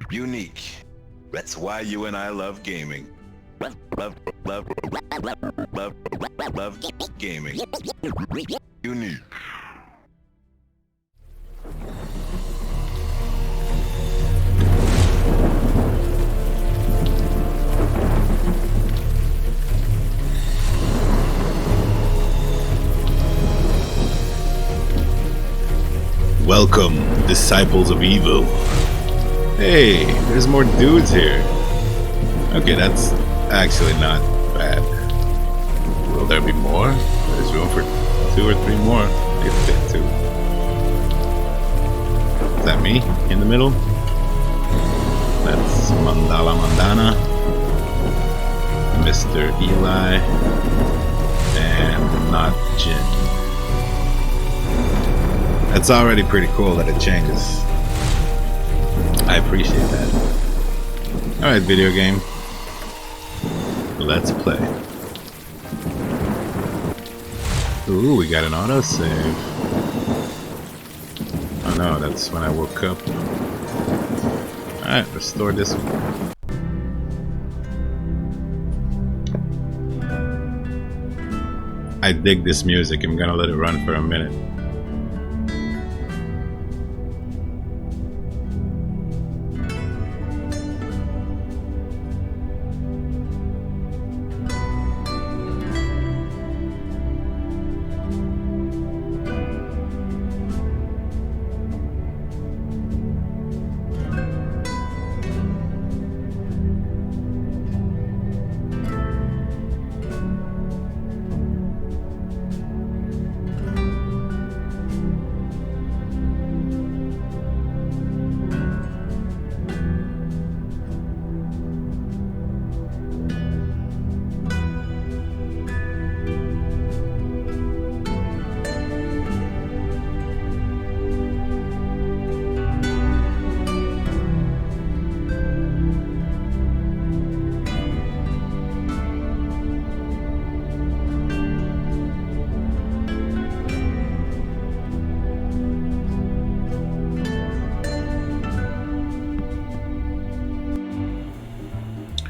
Unique. That's why you and I love gaming. Love gaming. Unique. Welcome, disciples of evil. Hey, there's more dudes here. Okay, that's actually not bad. Will there be more? There's room for 2 or 3 more. Maybe fit 2. Is that me in the middle? That's Mandana, Mr. Eli, and not Jin. That's already pretty cool that it changes. I appreciate that. Alright, video game. Let's play. Ooh, we got an autosave. Oh no, that's when I woke up. Alright, restore this one. I dig this music. I'm gonna let it run for a minute.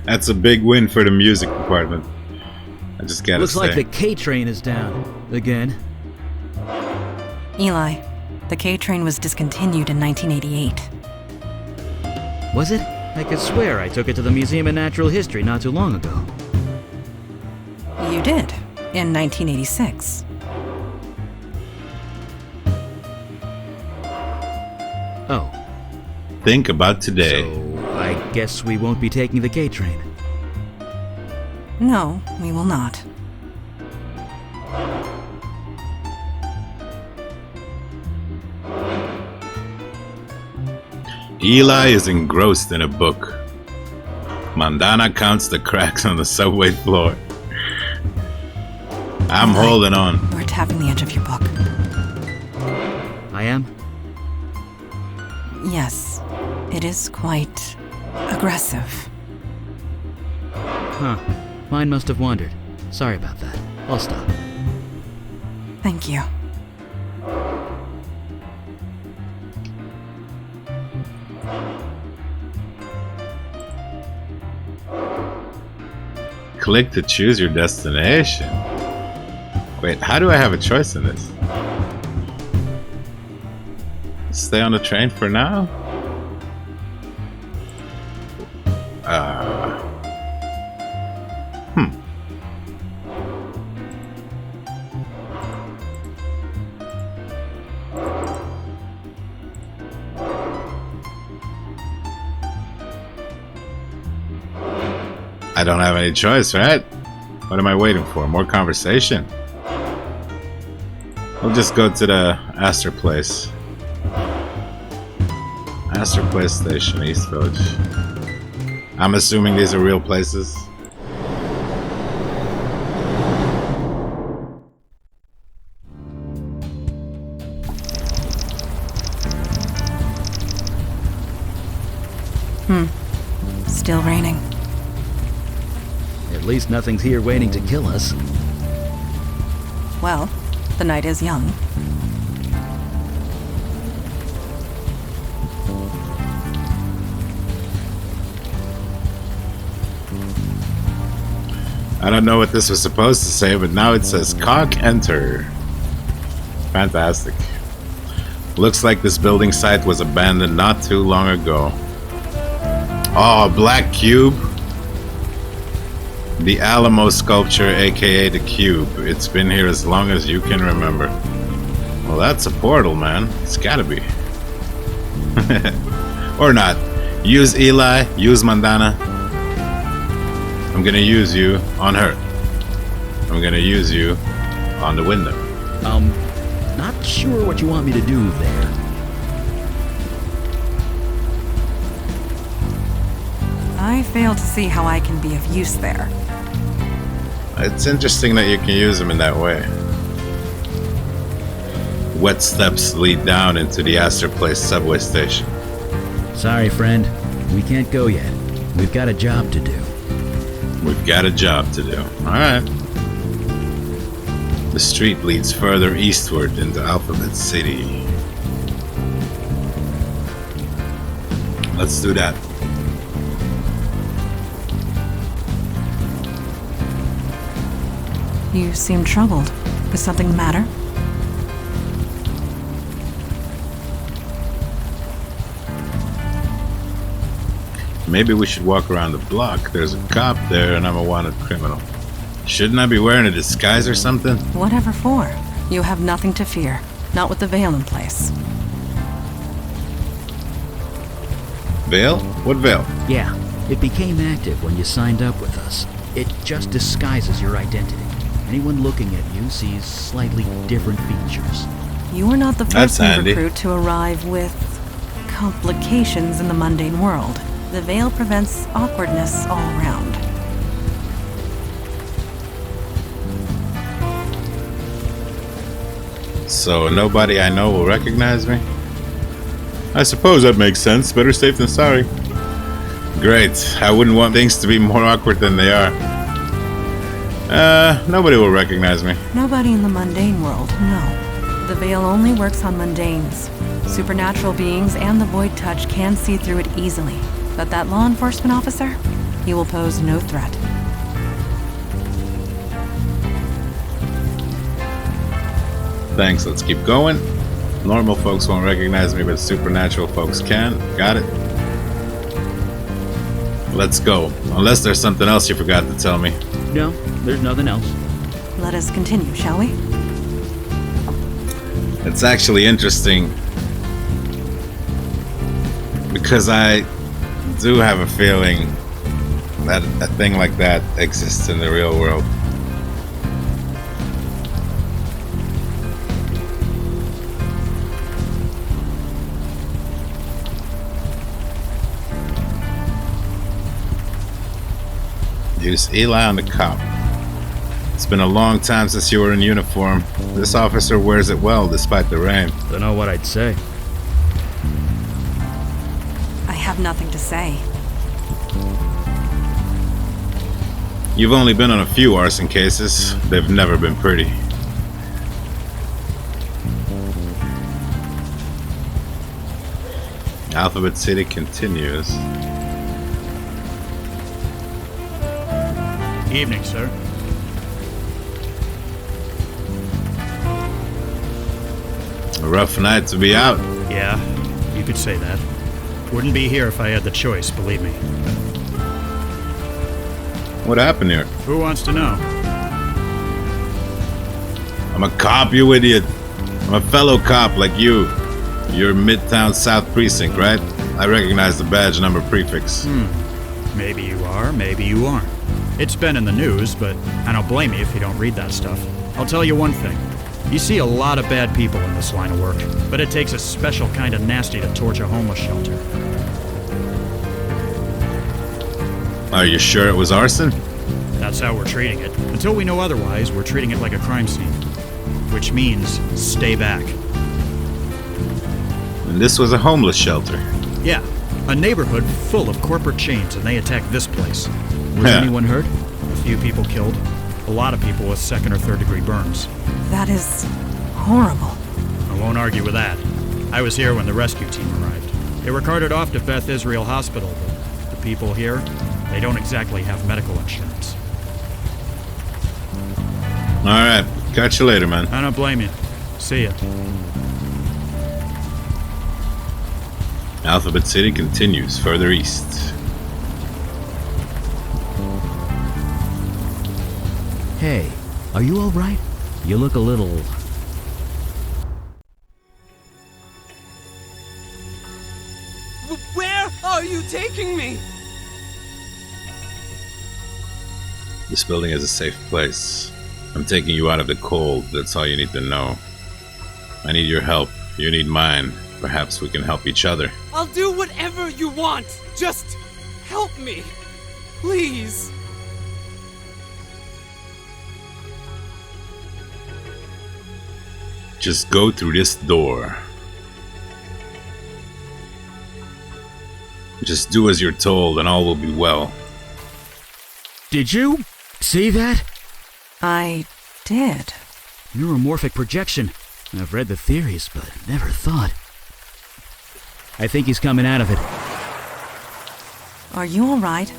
That's a big win for the music department. I just gotta Looks say. like the K train is down. Again. Eli, the K train was discontinued in 1988. Was it? I could swear I took it to the Museum of Natural History not too long ago. You did, in 1986. Oh. Think about today. So, I guess we won't be taking the K train. No, we will not. Eli is engrossed in a book. Mandana counts the cracks on the subway floor. I'm Eli, holding on. You're tapping the edge of your book. I am? Yes, it is quite aggressive. Huh. Mine must have wandered. Sorry about that. I'll stop. Thank you. Click to choose your destination. Wait, how do I have a choice in this? Stay on the train for now? I don't have any choice, right? What am I waiting for? More conversation? We'll just go to the Astor Place. Astor Place Station, East Village. I'm assuming these are real places. Still raining. At least nothing's here waiting to kill us. Well, the night is young. I don't know what this was supposed to say, but now it says cock enter. Fantastic. Looks like this building site was abandoned not too long ago. Oh, black cube. The Alamo sculpture, aka the cube. It's been here as long as you can remember. Well, that's a portal, man. It's gotta be. Or not. Use Eli, use Mandana. I'm gonna use you on her. I'm gonna use you on the window. Not sure what you want me to do there. I fail to see how I can be of use there. It's interesting that you can use them in that way. Wet steps lead down into the Astor Place subway station. Sorry, friend. We can't go yet. We've got a job to do. We've got a job to do. Alright. The street leads further eastward into Alphabet City. Let's do that. You seem troubled. Is something the matter? Maybe we should walk around the block. There's a cop there and I'm a wanted criminal. Shouldn't I be wearing a disguise or something? Whatever for. You have nothing to fear. Not with the veil in place. Veil? What veil? Yeah, it became active when you signed up with us. It just disguises your identity. Anyone looking at you sees slightly different features. You are not the That's first new handy. recruit to arrive with complications in the mundane world. The veil prevents awkwardness all around. So nobody I know will recognize me? I suppose that makes sense. Better safe than sorry. Great. I wouldn't want things to be more awkward than they are. Nobody will recognize me. Nobody in the mundane world, no. The veil only works on mundanes. Supernatural beings and the void touch can see through it easily. But that law enforcement officer, he will pose no threat. Thanks, let's keep going. Normal folks won't recognize me, but supernatural folks can. Got it? Let's go. Unless there's something else you forgot to tell me. No, there's nothing else. Let us continue, shall we? It's actually interesting because I do have a feeling that a thing like that exists in the real world. Use Eli on the cop. It's been a long time since you were in uniform. This officer wears it well despite the rain. Don't know what I'd say. I have nothing to say. You've only been on a few arson cases. They've never been pretty. Alphabet City continues. Evening, sir. A rough night to be out. Yeah, you could say that. Wouldn't be here if I had the choice, believe me. What happened here? Who wants to know? I'm a cop, you idiot. I'm a fellow cop like you. You're Midtown South Precinct, right? I recognize the badge number prefix. Maybe you are, maybe you aren't. It's been in the news, but I don't blame you if you don't read that stuff. I'll tell you one thing. You see a lot of bad people in this line of work, but it takes a special kind of nasty to torch a homeless shelter. Are you sure it was arson? That's how we're treating it. Until we know otherwise, we're treating it like a crime scene. Which means, stay back. And this was a homeless shelter. Yeah, a neighborhood full of corporate chains, and they attacked this place. Was anyone hurt? A few people killed. A lot of people with second or third degree burns. That is horrible. I won't argue with that. I was here when the rescue team arrived. They were carted off to Beth Israel Hospital, but the people here, they don't exactly have medical insurance. Alright, catch you later, man. I don't blame you. See ya. Alphabet City continues further east. Hey, are you alright? You look a little... Where are you taking me? This building is a safe place. I'm taking you out of the cold, that's all you need to know. I need your help, you need mine. Perhaps we can help each other. I'll do whatever you want. Just help me. Please. Just go through this door. Just do as you're told and all will be well. Did you see that? I did. Neuromorphic projection. I've read the theories, but never thought. I think he's coming out of it. Are you alright?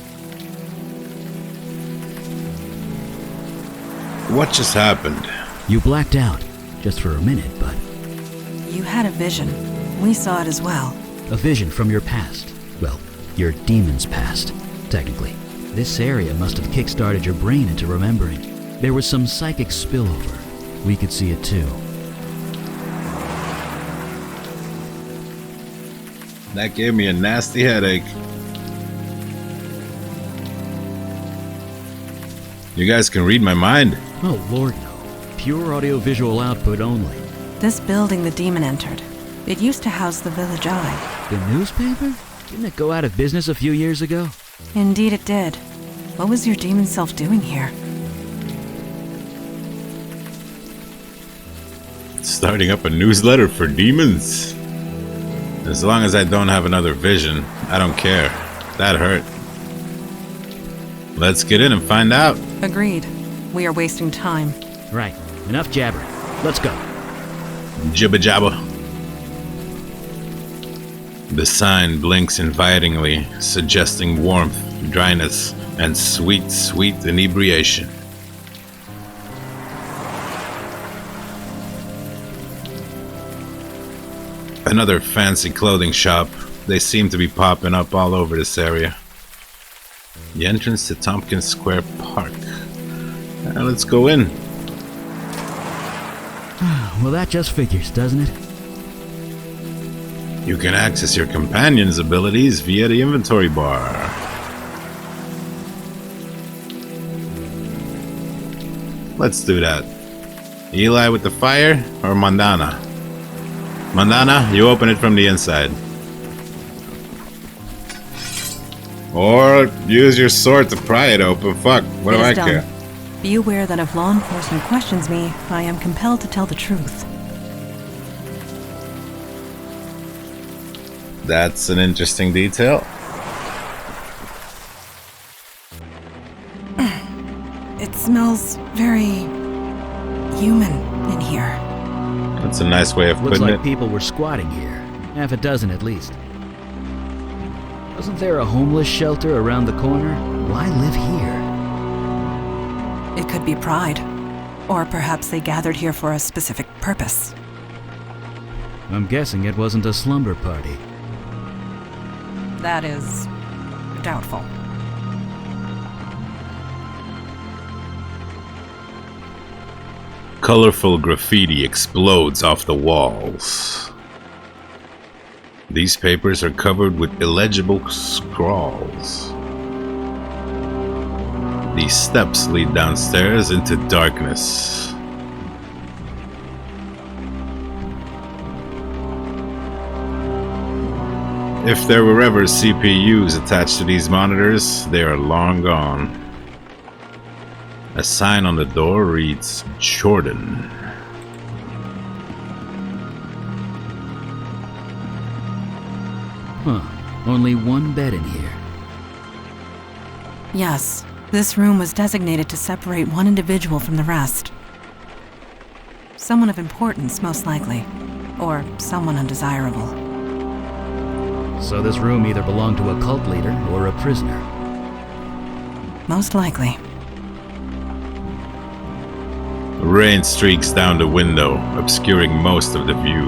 What just happened? You blacked out, just for a minute, but... You had a vision. We saw it as well. A vision from your past. Well, your demon's past, technically. This area must have kick-started your brain into remembering. There was some psychic spillover. We could see it too. That gave me a nasty headache. You guys can read my mind. Oh lord no. Pure audiovisual output only. This building the demon entered. It used to house the Village Eye. The newspaper? Didn't it go out of business a few years ago? Indeed it did. What was your demon self doing here? Starting up a newsletter for demons. As long as I don't have another vision, I don't care. That hurt. Let's get in and find out. Agreed. We are wasting time. Right. Enough jabbering. Let's go. Jibba jabba. The sign blinks invitingly, suggesting warmth, dryness, and sweet, sweet inebriation. Another fancy clothing shop. They seem to be popping up all over this area. The entrance to Tompkins Square Park. Let's go in. Well, that just figures, doesn't it? You can access your companion's abilities via the inventory bar. Let's do that. Eli with the fire or Mandana? Mandana, you open it from the inside. Or use your sword to pry it open. Fuck, what do I care? Be aware that if law enforcement questions me, I am compelled to tell the truth. That's an interesting detail. It smells very human in here. That's a nice way of Looks putting like it. people were squatting here. Half a dozen at least. Wasn't there a homeless shelter around the corner? Why live here? It could be pride. Or perhaps they gathered here for a specific purpose. I'm guessing it wasn't a slumber party. That is doubtful. Colorful graffiti explodes off the walls. These papers are covered with illegible scrawls. These steps lead downstairs into darkness. If there were ever CPUs attached to these monitors, they are long gone. A sign on the door reads, Jordan. Huh. Only one bed in here. Yes, this room was designated to separate one individual from the rest. Someone of importance, most likely. Or someone undesirable. So this room either belonged to a cult leader or a prisoner. Most likely. Rain streaks down the window, obscuring most of the view.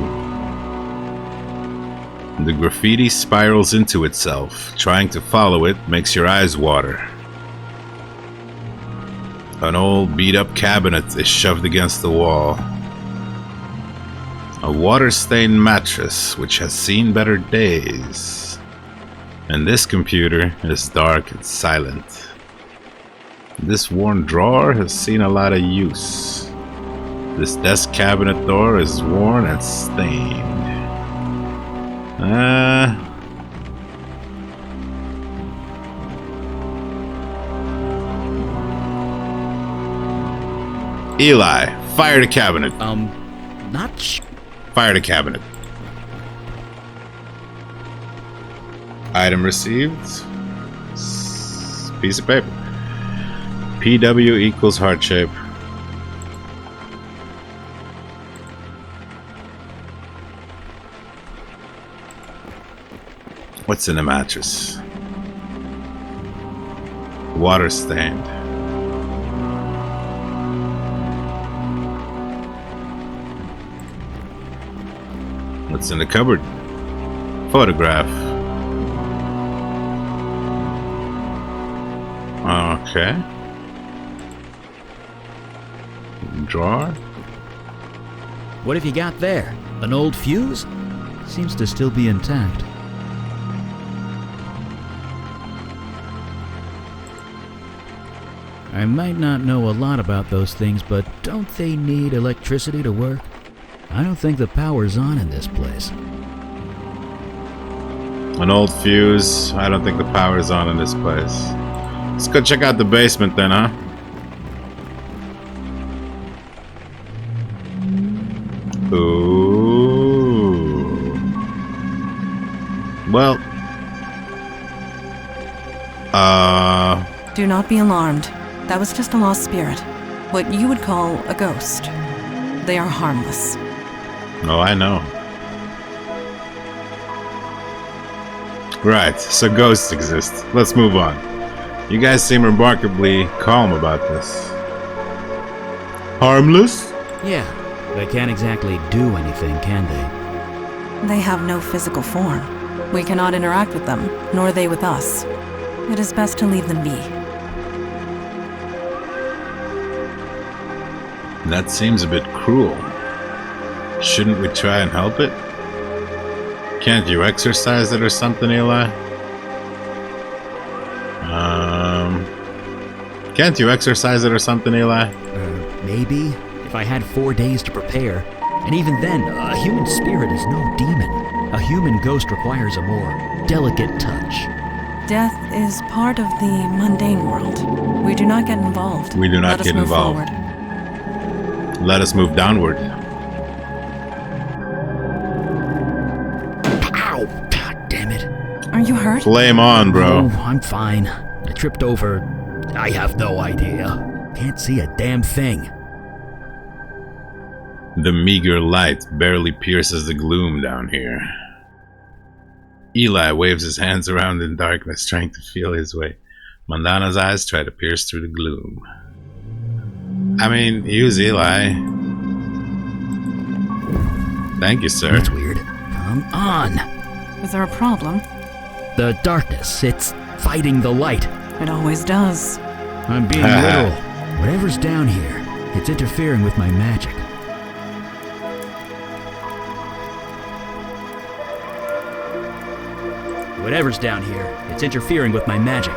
The graffiti spirals into itself. Trying to follow it makes your eyes water. An old beat-up cabinet is shoved against the wall. A water-stained mattress which has seen better days. And this computer is dark and silent. This worn drawer has seen a lot of use. This desk cabinet door is worn and stained. Eli, fire the cabinet. Fire the cabinet. Item received. Piece of paper. PW equals heart shape. What's in the mattress? Water stained. What's in the cupboard? Photograph. Okay. Drawer. What have you got there? An old fuse? Seems to still be intact. I might not know a lot about those things, but don't they need electricity to work? I don't think the power's on in this place. An old fuse. I don't think the power's on in this place. Let's go check out the basement then, huh? Ooh. Well. Do not be alarmed. That was just a lost spirit. What you would call a ghost. They are harmless. Oh, I know. Right, so ghosts exist. Let's move on. You guys seem remarkably calm about this. Harmless? Yeah, they can't exactly do anything, can they? They have no physical form. We cannot interact with them, nor they with us. It is best to leave them be. That seems a bit cruel. Shouldn't we try and help it? Can't you exorcise it or something, Eli? Can't you exorcise it or something, Eli? Maybe. If I had 4 days to prepare. And even then, a human spirit is no demon. A human ghost requires a more delicate touch. Death is part of the mundane world. We do not get involved. We do not get involved. Forward. Let us move downward. Ow! God damn it. Are you hurt? Flame on, bro. Oh, I'm fine. I tripped over... I have no idea. Can't see a damn thing. The meager light barely pierces the gloom down here. Eli waves his hands around in darkness, trying to feel his way. Mandana's eyes try to pierce through the gloom. I mean, use Eli. Thank you, sir. That's weird. Come on. Is there a problem? The darkness, it's fighting the light. It always does. I'm being literal. Whatever's down here, it's interfering with my magic. Whatever's down here, it's interfering with my magic.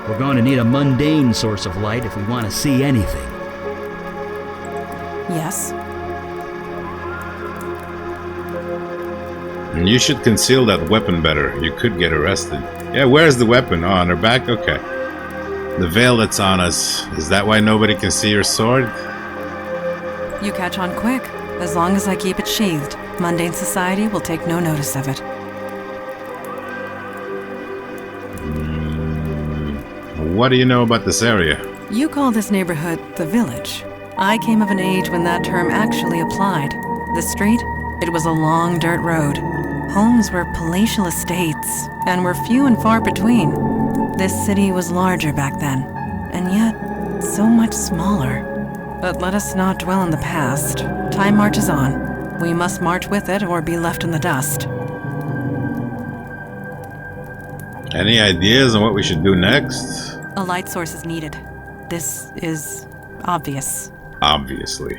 We're going to need a mundane source of light if we want to see anything. Yes. You should conceal that weapon better. You could get arrested. Yeah, where's the weapon? Oh, on her back? Okay. The veil that's on us. Is that why nobody can see your sword? You catch on quick. As long as I keep it sheathed, mundane society will take no notice of it. What do you know about this area? You call this neighborhood the village. I came of an age when that term actually applied. The street, it was a long dirt road. Homes were palatial estates, and were few and far between. This city was larger back then, and yet so much smaller. But let us not dwell in the past. Time marches on. We must march with it or be left in the dust. Any ideas on what we should do next? A light source is needed. This is obvious. Obviously.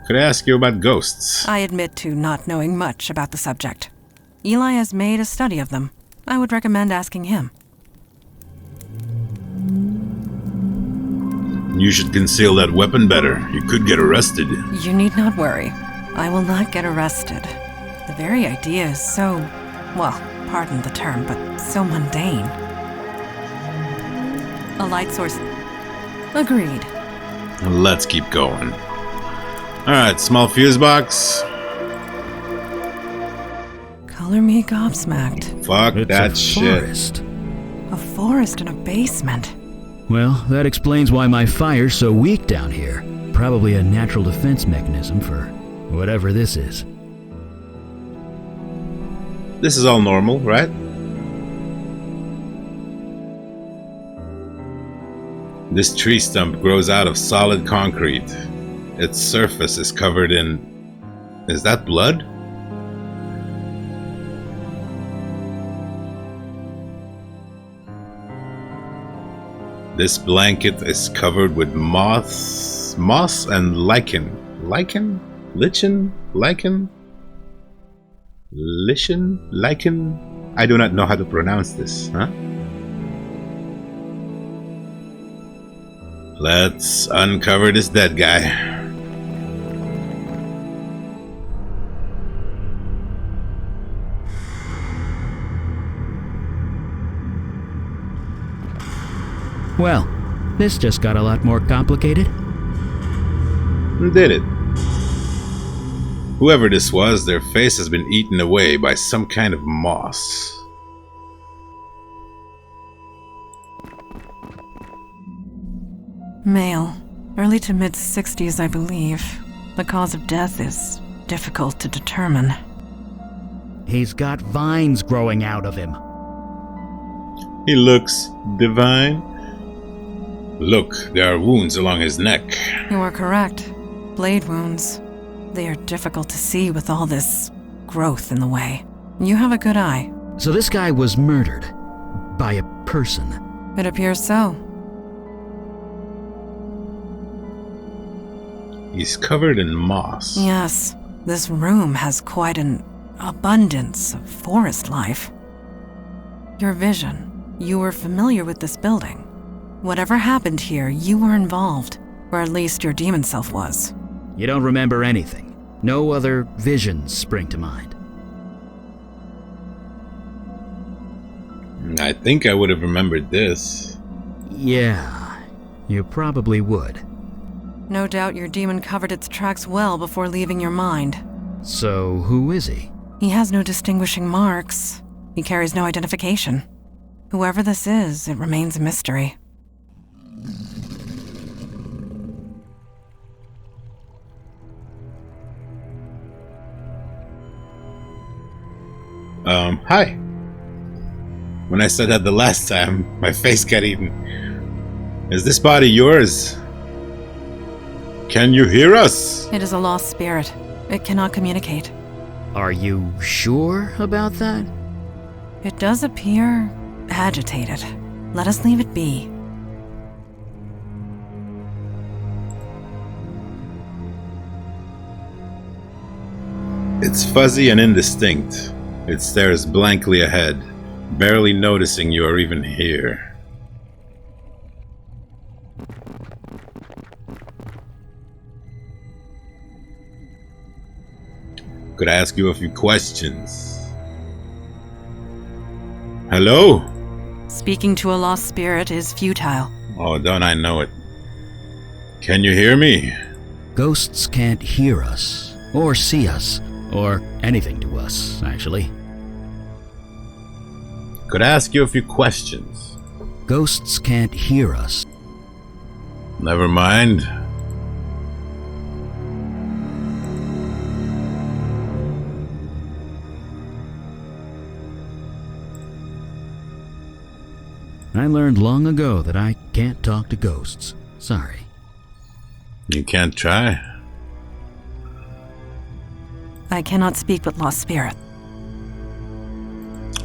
Could I ask you about ghosts? I admit to not knowing much about the subject. Eli has made a study of them. I would recommend asking him. You should conceal that weapon better. You could get arrested. You need not worry. I will not get arrested. The very idea is so, well, pardon the term, but so mundane. A light source. Agreed. Let's keep going. Alright, small fuse box. Color me gobsmacked. Fuck It's that a shit. forest. A forest in a basement. Well, that explains why my fire's so weak down here. Probably a natural defense mechanism for whatever this is. This is all normal, right? This tree stump grows out of solid concrete. Its surface is covered in... Is that blood? This blanket is covered with moss and lichen. Lichen? Lichen? Lichen? Lichen? Lichen? I do not know how to pronounce this, huh? Let's uncover this dead guy. Well, this just got a lot more complicated. Did it? Whoever this was, their face has been eaten away by some kind of moss. Male. Early to mid-60s, I believe. The cause of death is difficult to determine. He's got vines growing out of him. He looks divine. Look, there are wounds along his neck. You are correct. Blade wounds. They are difficult to see with all this growth in the way. You have a good eye. So this guy was murdered by a person. It appears so. He's covered in moss. Yes, this room has quite an abundance of forest life. Your vision. You were familiar with this building. Whatever happened here, you were involved. Or at least your demon self was. You don't remember anything. No other visions spring to mind. I think I would have remembered this. Yeah, you probably would. No doubt your demon covered its tracks well before leaving your mind. So who is he? He has no distinguishing marks. He carries no identification. Whoever this is, it remains a mystery. Hi. When I said that the last time, my face got eaten. Is this body yours? Can you hear us? It is a lost spirit. It cannot communicate. Are you sure about that? It does appear agitated. Let us leave it be. It's fuzzy and indistinct. It stares blankly ahead, barely noticing you are even here. Could I ask you a few questions? Hello? Speaking to a lost spirit is futile. Oh, don't I know it. Can you hear me? Ghosts can't hear us, or see us, or anything to us, actually. Could I ask you a few questions? Ghosts can't hear us. Never mind. I learned long ago that I can't talk to ghosts. Sorry. You can't try. I cannot speak with lost spirit.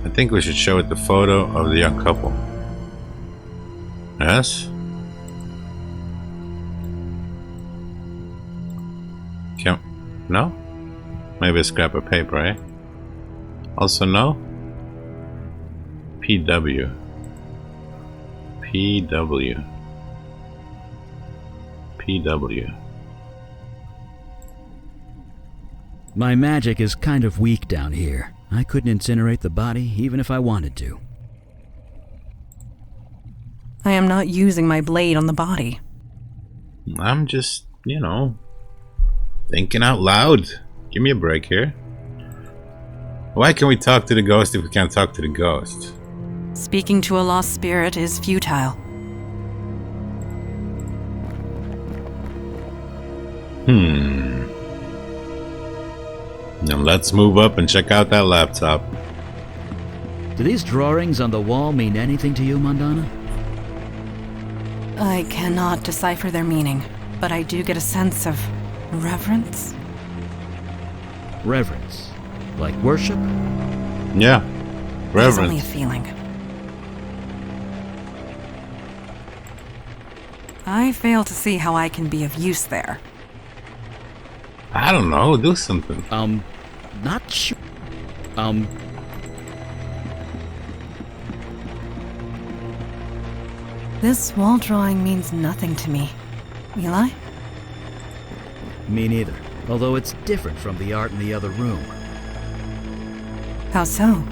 I think we should show it the photo of the young couple. Yes? No? Maybe a scrap of paper, eh? Also no? PW. PW. PW. My magic is kind of weak down here. I couldn't incinerate the body even if I wanted to. I am not using my blade on the body. I'm just, thinking out loud. Give me a break here. Why can we talk to the ghost if we can't talk to the ghost? Speaking to a lost spirit is futile. Now let's move up and check out that laptop. Do these drawings on the wall mean anything to you, Mandana? I cannot decipher their meaning, but I do get a sense of reverence. Reverence? Like worship? Yeah, It's only a reverence. feeling. I fail to see how I can be of use there. I don't know, do something. Not sure. This wall drawing means nothing to me. Eli? Me neither. Although it's different from the art in the other room. How so?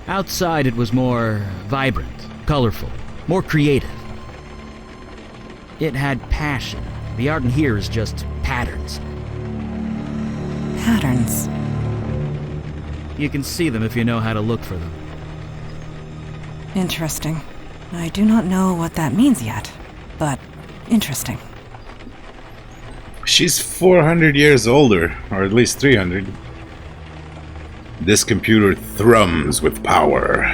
Outside it was more vibrant, colorful, more creative. It had passion. The art in here is just patterns. Patterns. You can see them if you know how to look for them. Interesting. I do not know what that means yet, but interesting. She's 400 years older, or at least 300. This computer thrums with power.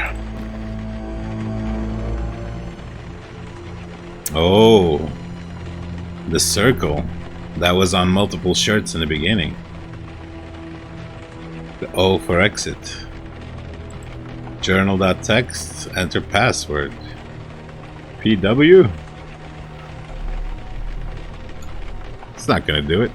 Oh, the circle that was on multiple shirts in the beginning. The O for exit. Journal.text, enter password. PW? It's not gonna do it.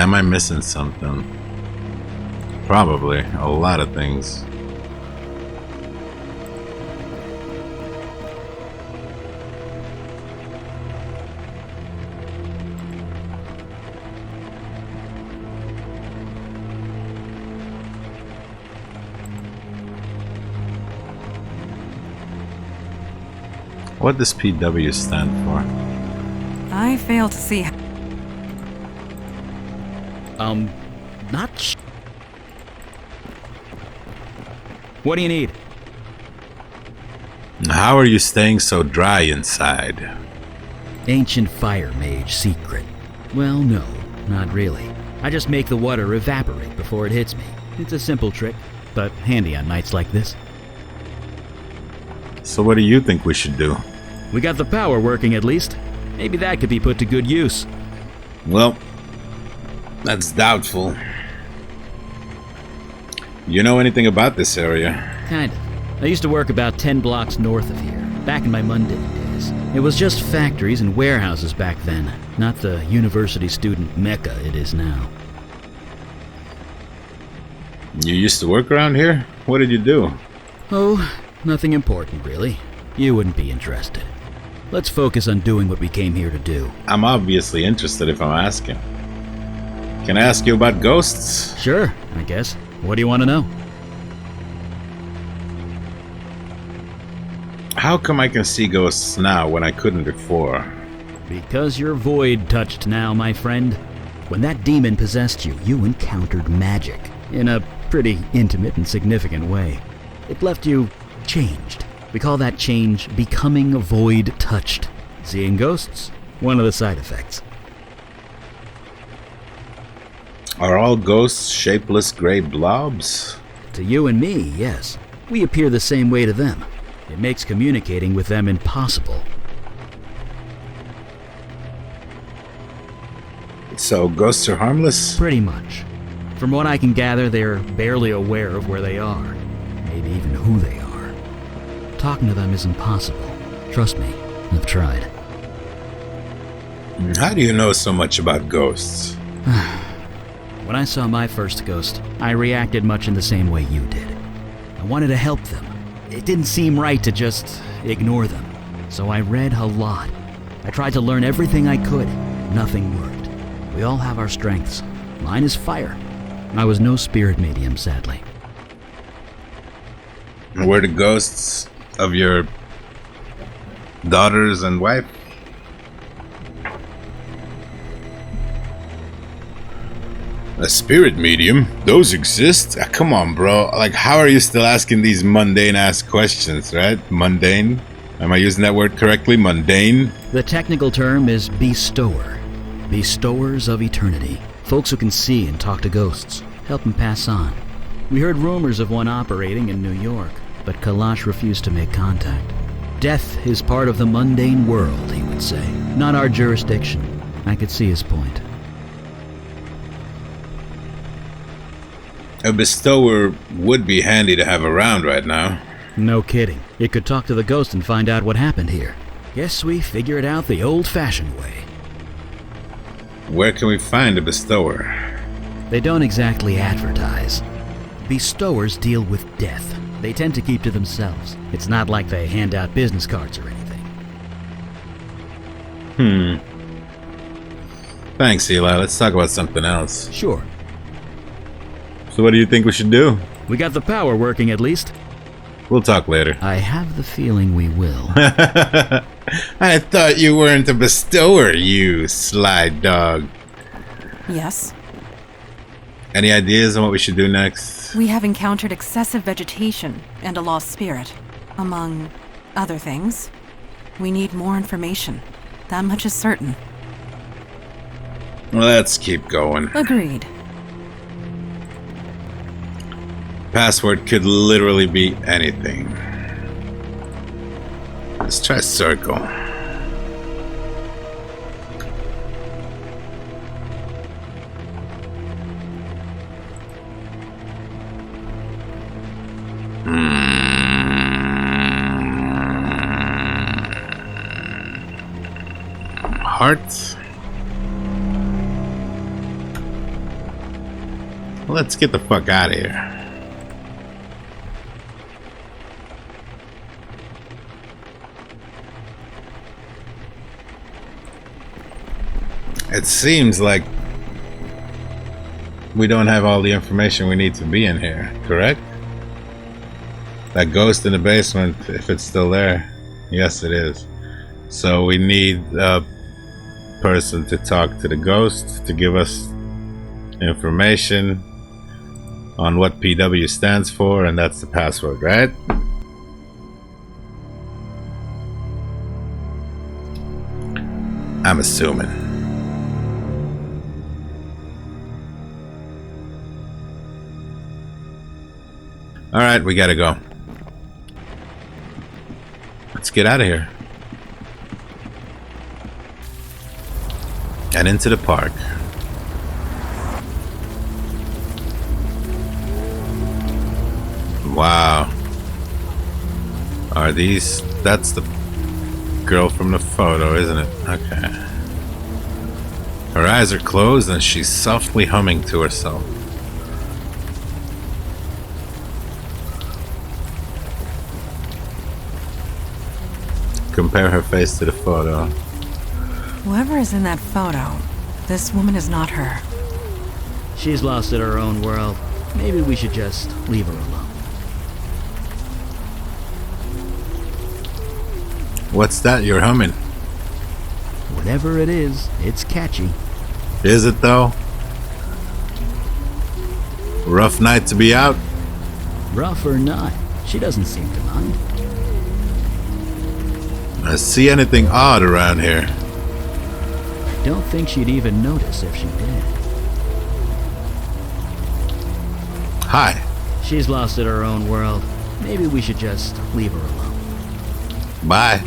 Am I missing something? Probably. A lot of things. What does PW stand for? I fail to see. Not sh- What do you need? How are you staying so dry inside? Ancient fire mage secret. Well, no, not really. I just make the water evaporate before it hits me. It's a simple trick, but handy on nights like this. So what do you think we should do? We got the power working at least. Maybe that could be put to good use. Well, that's doubtful. You know anything about this area? Kind of. I used to work about 10 blocks north of here, back in my mundane days. It was just factories and warehouses back then, not the university student mecca it is now. You used to work around here? What did you do? Oh, nothing important really. You wouldn't be interested. Let's focus on doing what we came here to do. I'm obviously interested if I'm asking. Can I ask you about ghosts? Sure, I guess. What do you want to know? How come I can see ghosts now when I couldn't before? Because you're void touched now, my friend. When that demon possessed you, you encountered magic. In a Pretty intimate and significant way. It left you changed. We call that change becoming void touched. Seeing ghosts? One of the side effects. Are all ghosts shapeless gray blobs? To you and me, yes. We appear the same way to them. It makes communicating with them impossible. So ghosts are harmless? Pretty much. From what I can gather, they're barely aware of where they are. Maybe even who they are. Talking to them is impossible. Trust me, I've tried. How do you know so much about ghosts? When I saw my first ghost, I reacted much in the same way you did. I wanted to help them. It didn't seem right to just ignore them. So I read a lot. I tried to learn everything I could. Nothing worked. We all have our strengths. Mine is fire. I was no spirit medium, sadly. Were the ghosts of your daughters and wife? A spirit medium? Those exist? Ah, come on, bro. Like, how are you still asking these mundane-ass questions, right? Mundane? Am I using that word correctly? Mundane? The technical term is bestower. Bestowers of eternity. Folks who can see and talk to ghosts. Help them pass on. We heard rumors of one operating in New York, but Kalash refused to make contact. Death is part of the mundane world, he would say. Not our jurisdiction. I could see his point. A bestower would be handy to have around right now. No kidding. It could talk to the ghost and find out what happened here. Guess we figure it out the old-fashioned way. Where can we find a bestower? They don't exactly advertise. Bestowers deal with death. They tend to keep to themselves. It's not like they hand out business cards or anything. Thanks, Eli. Let's talk about something else. Sure. So what do you think we should do? We got the power working at least. We'll talk later. I have the feeling we will. I thought you weren't a bestower, you sly dog. Yes. Any ideas on what we should do next? We have encountered excessive vegetation and a lost spirit, among other things. We need more information. That much is certain. Let's keep going. Agreed. Password could literally be anything. Let's try circle. Heart. Let's get the fuck out of here. It seems like we don't have all the information we need to be in here, correct? That ghost in the basement, if it's still there, yes it is. So we need a person to talk to the ghost to give us information on what PW stands for, and that's the password, right? I'm assuming. Alright, we gotta go. Let's get out of here. And into the park. Wow. Are these... That's the girl from the photo, isn't it? Okay. Her eyes are closed and she's softly humming to herself. Compare her face to the photo. Whoever is in that photo, this woman is not her. She's lost in her own world. Maybe we should just leave her alone. What's that you're humming? Whatever it is, it's catchy. Is it though? Rough night to be out? Rough or not, she doesn't seem to mind. I see anything odd around here? I don't think she'd even notice if she did. Hi. She's lost in her own world. Maybe we should just leave her alone. Bye.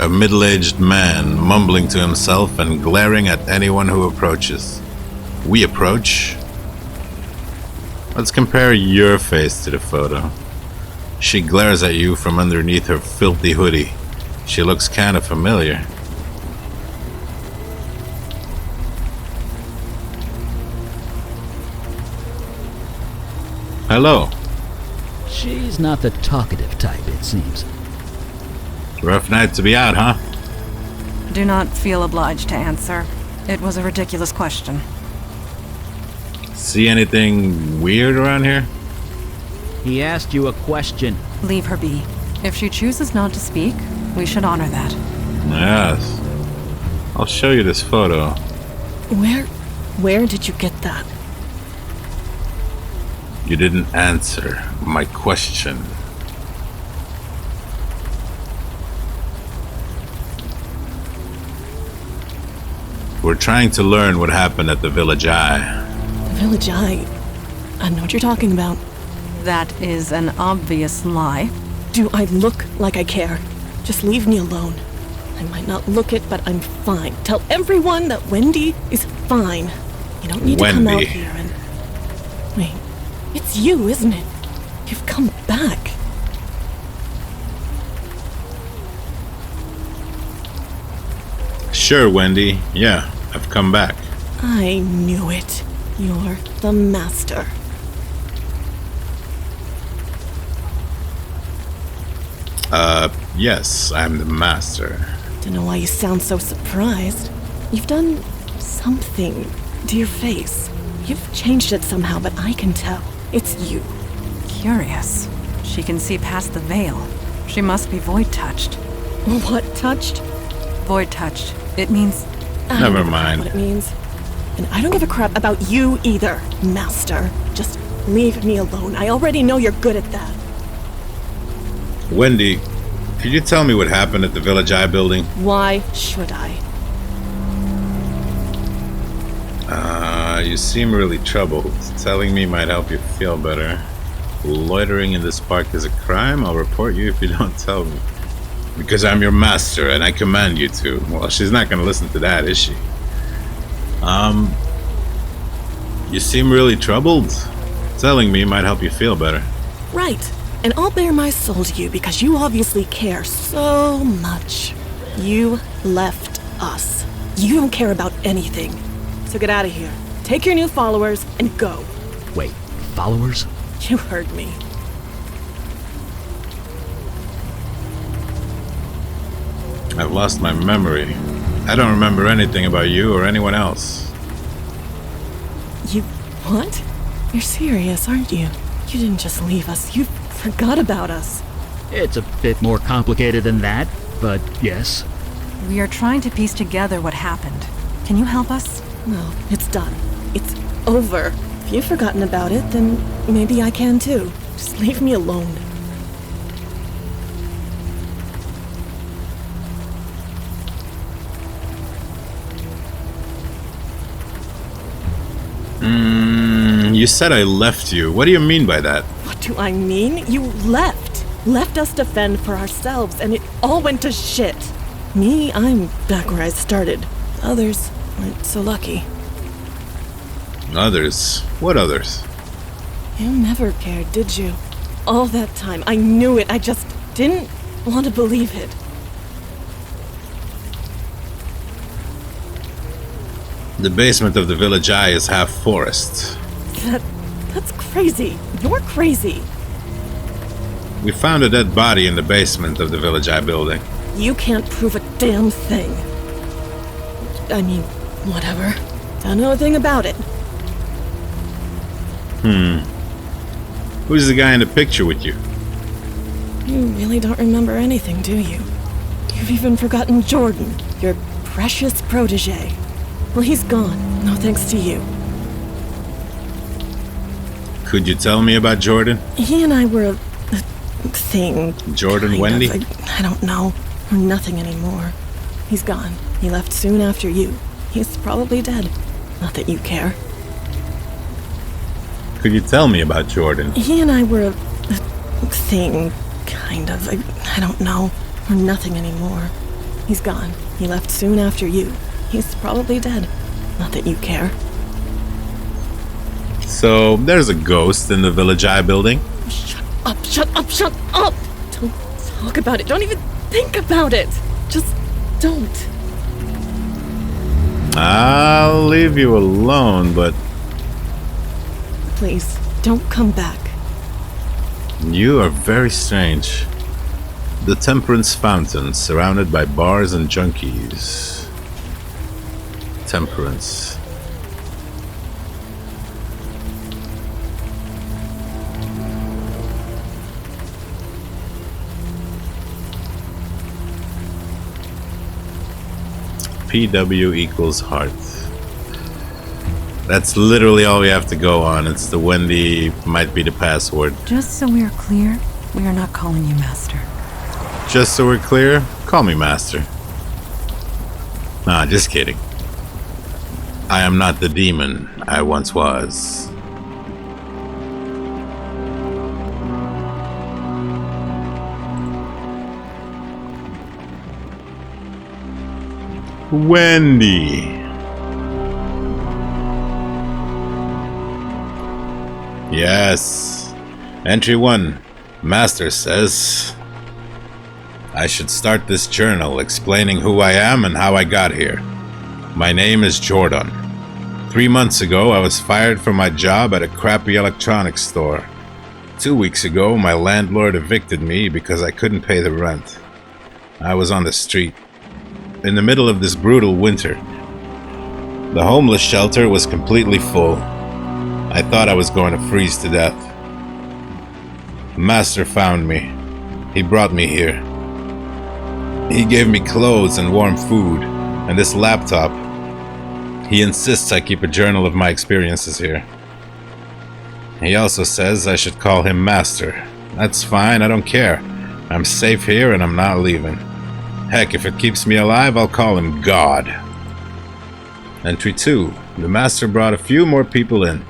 A middle-aged man mumbling to himself and glaring at anyone who approaches. We approach. Let's compare your face to the photo. She glares at you from underneath her filthy hoodie. She looks kind of familiar. Hello. She's not the talkative type, it seems. Rough night to be out, huh? Do not feel obliged to answer. It was a ridiculous question. See anything weird around here? He asked you a question. Leave her be. If she chooses not to speak, we should honor that. Yes. I'll show you this photo. Where did you get that? You didn't answer my question. We're trying to learn what happened at the Village Eye. The Village Eye? I know what you're talking about. That is an obvious lie. Do I look like I care? Just leave me alone. I might not look it, but I'm fine. Tell everyone that Wendy is fine. You don't need to come out Wendy. here and... Wait, it's you, isn't it? You've come back. Sure, Wendy. Yeah, I've come back. I knew it. You're the master. Yes, I'm the master. Don't know why you sound so surprised. You've done something to your face. You've changed it somehow, but I can tell. It's you. Curious. She can see past the veil. She must be void-touched. What touched? Void-touched. It means... I don't Never give a crap mind. what it means. And I don't give a crap about you either, master. Just leave me alone. I already know you're good at that. Wendy, could you tell me what happened at the Village Eye building? Why should I? You seem really troubled. Telling me might help you feel better. Loitering in this park is a crime. I'll report you if you don't tell me. Because I'm your master and I command you to. Well, she's not gonna listen to that, is she? You seem really troubled. Telling me might help you feel better. Right. And I'll bare my soul to you because you obviously care so much. You left us. You don't care about anything. So get out of here. Take your new followers and go. Wait, followers? You heard me. I've lost my memory. I don't remember anything about you or anyone else. You... what? You're serious, aren't you? You didn't just leave us. You forgot about us. It's a bit more complicated than that, but yes. We are trying to piece together what happened. Can you help us? No, it's done. It's over. If you've forgotten about it, then maybe I can too. Just leave me alone. You said I left you. What do you mean by that? What do I mean? You left. Left us to fend for ourselves, and it all went to shit. Me, I'm back where I started. Others weren't so lucky. Others? What others? You never cared, did you? All that time, I knew it. I just didn't want to believe it. The basement of the Village Eye is half forest. That's crazy. You're crazy. We found a dead body in the basement of the Village Eye building. You can't prove a damn thing. I mean, whatever. Don't know a thing about it. Who's the guy in the picture with you? You really don't remember anything, do you? You've even forgotten Jordan, your precious protege. Well, he's gone. No thanks to you. Could you tell me about Jordan? He and I were a thing. Jordan kind Wendy? of. I don't know. We're nothing anymore. He's gone. He left soon after you. He's probably dead. Not that you care. Could you tell me about Jordan? He and I were a thing. Kind of. I don't know. We're nothing anymore. He's gone. He left soon after you. He's probably dead. Not that you care. So, there's a ghost in the Village Eye building? Shut up, shut up, shut up! Don't talk about it. Don't even think about it. Just don't. I'll leave you alone, but Please, don't come back. you are very strange. The Temperance Fountain, surrounded by bars and junkies. Temperance. PW equals heart. That's literally all we have to go on. It's the Wendy might be the password. Just so we are clear, we are not calling you Master. Just so we're clear, call me Master. Nah, just kidding. I am not the demon I once was. Wendy. Yes. Entry 1. Master says I should start this journal explaining who I am and how I got here. My name is Jordan. 3 months ago, I was fired from my job at a crappy electronics store. 2 weeks ago, my landlord evicted me because I couldn't pay the rent. I was on the street. In the middle of this brutal winter. The homeless shelter was completely full. I thought I was going to freeze to death. Master found me. He brought me here. He gave me clothes and warm food, and this laptop. He insists I keep a journal of my experiences here. He also says I should call him Master. That's fine, I don't care. I'm safe here and I'm not leaving. Heck, if it keeps me alive, I'll call him God. Entry 2. The Master brought a few more people in.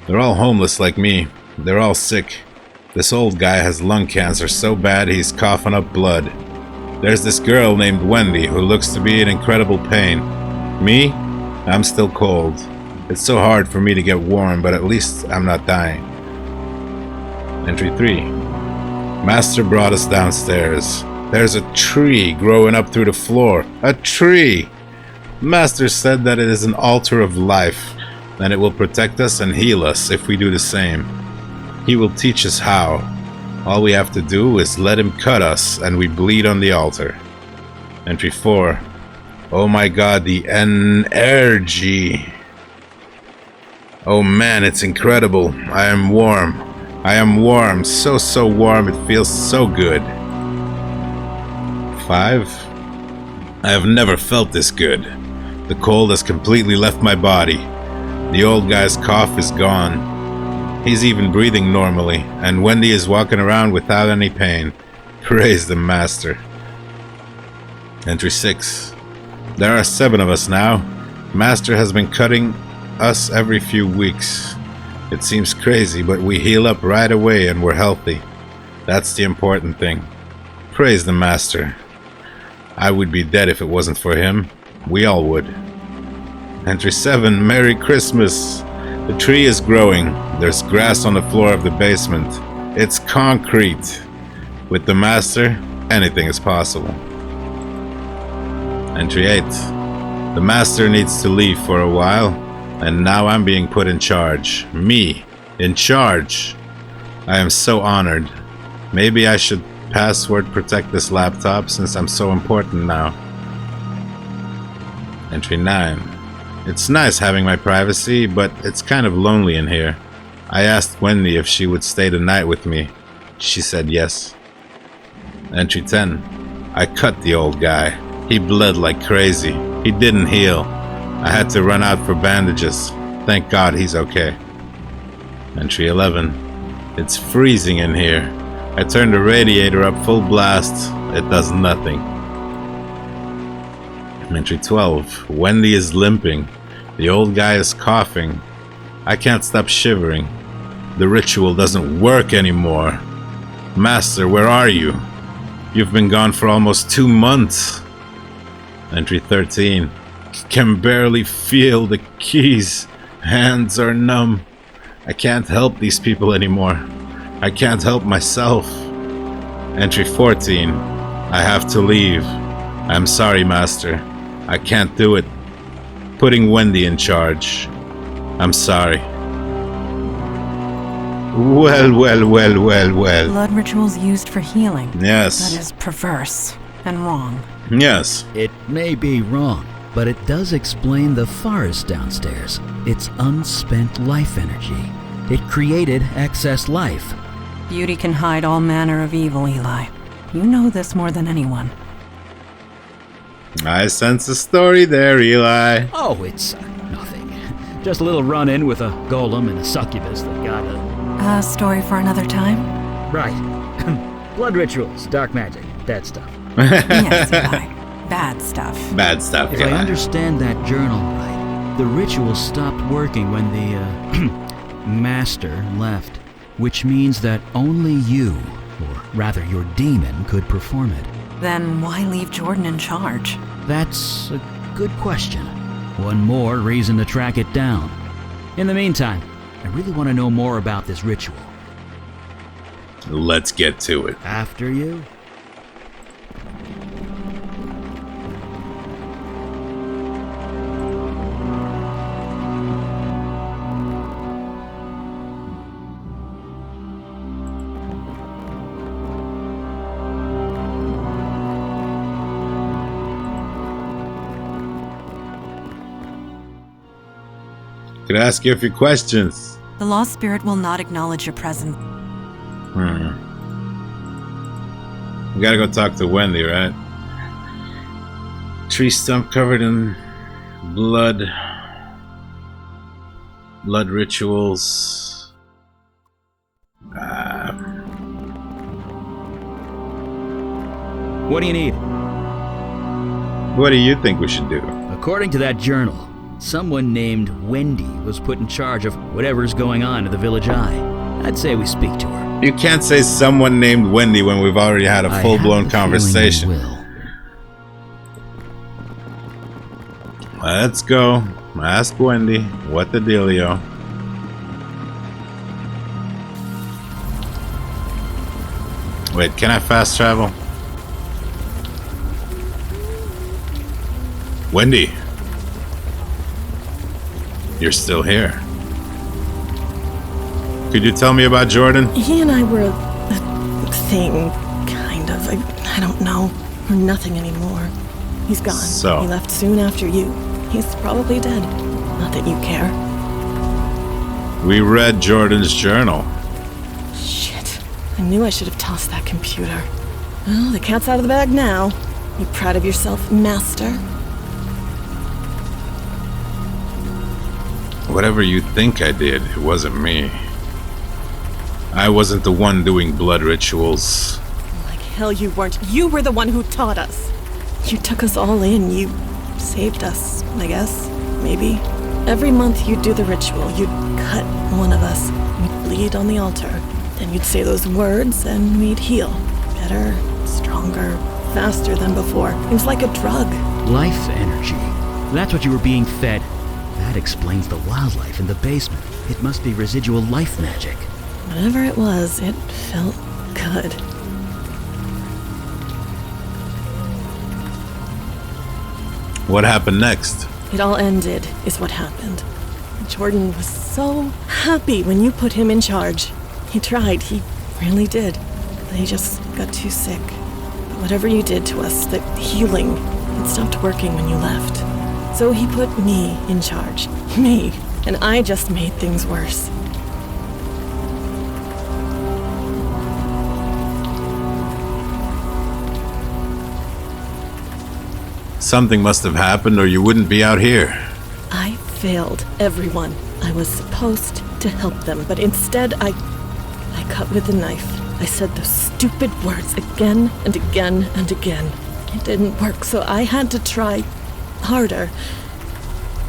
They're all homeless like me. They're all sick. This old guy has lung cancer so bad he's coughing up blood. There's this girl named Wendy who looks to be in incredible pain. Me? I'm still cold. It's so hard for me to get warm, but at least I'm not dying. Entry 3. Master brought us downstairs. There's a tree growing up through the floor. A tree! Master said that it is an altar of life, and it will protect us and heal us if we do the same. He will teach us how. All we have to do is let him cut us, and we bleed on the altar. Entry 4. Oh my god, the energy. Oh man, it's incredible. I am warm. I am warm. So warm, it feels so good. 5. I have never felt this good. The cold has completely left my body. The old guy's cough is gone. He's even breathing normally, and Wendy is walking around without any pain. Praise the Master. Entry 6. There are 7 of us now. Master has been cutting us every few weeks. It seems crazy, but we heal up right away and we're healthy. That's the important thing. Praise the Master. I would be dead if it wasn't for him. We all would. Entry 7. Merry Christmas. The tree is growing. There's grass on the floor of the basement. It's concrete. With the Master, anything is possible. Entry 8. The Master needs to leave for a while, and now I'm being put in charge. Me, in charge. I am so honored. Maybe I should password protect this laptop since I'm so important now. Entry 9. It's nice having my privacy, but it's kind of lonely in here. I asked Wendy if she would stay the night with me. She said yes. Entry 10. I cut the old guy. He bled like crazy. He didn't heal. I had to run out for bandages. Thank God he's okay. Entry 11. It's freezing in here. I turned the radiator up full blast. It does nothing. Entry 12. Wendy is limping. The old guy is coughing. I can't stop shivering. The ritual doesn't work anymore. Master, where are you? You've been gone for almost 2 months. Entry 13. Can barely feel the keys. Hands are numb. I can't help these people anymore. I can't help myself. Entry 14. I have to leave. I'm sorry, Master. I can't do it. Putting Wendy in charge. I'm sorry. Well. Blood rituals used for healing. Yes. That is perverse and wrong. Yes. It may be wrong, but it does explain the forest downstairs. It's unspent life energy. It created excess life. Beauty can hide all manner of evil, Eli. You know this more than anyone. I sense a story there, Eli. Oh, it's nothing. Just a little run-in with a golem and a succubus that got a... A story for another time? Right. Blood rituals, dark magic, that stuff. Yes, Eli. Bad stuff. Bad stuff, If I understand that journal right, the ritual stopped working when the, master left, which means that only you, or rather your demon, could perform it. Then why leave Jordan in charge? That's a good question. One more reason to track it down. In the meantime, I really want to know more about this ritual. Let's get to it. After you? Could I ask you a few questions? The lost spirit will not acknowledge your presence. We gotta go talk to Wendy, right? Tree stump covered in blood. Blood rituals. What do you need? What do you think we should do? According to that journal, someone named Wendy was put in charge of whatever's going on at the Village Eye. I'd say we speak to her. You can't say someone named Wendy when we've already had a full-blown conversation. Let's go. Ask Wendy what the dealio. Wait, can I fast travel? Wendy. You're still here. Could you tell me about Jordan? He and I were a thing, kind of. I don't know. We're nothing anymore. He's gone. So? He left soon after you. He's probably dead. Not that you care. We read Jordan's journal. Shit. I knew I should have tossed that computer. Well, the cat's out of the bag now. You proud of yourself, Master? Whatever you think I did, it wasn't me. I wasn't the one doing blood rituals. Like hell you weren't. You were the one who taught us. You took us all in. You saved us, I guess. Maybe. Every month you'd do the ritual. You'd cut one of us. We'd bleed on the altar. Then you'd say those words and we'd heal. Better, stronger, faster than before. It was like a drug. Life energy. That's what you were being fed. That explains the wildlife in the basement. It must be residual life magic. Whatever it was, it felt good. What happened next? It all ended, is what happened. Jordan was so happy when you put him in charge. He tried, he really did. But he just got too sick. Whatever you did to us, the healing, it stopped working when you left. So he put me in charge. Me. And I just made things worse. Something must have happened or you wouldn't be out here. failed everyone. I was supposed to help them, but instead I cut with a knife. I said those stupid words again and again and again. It didn't work, so I had to try harder.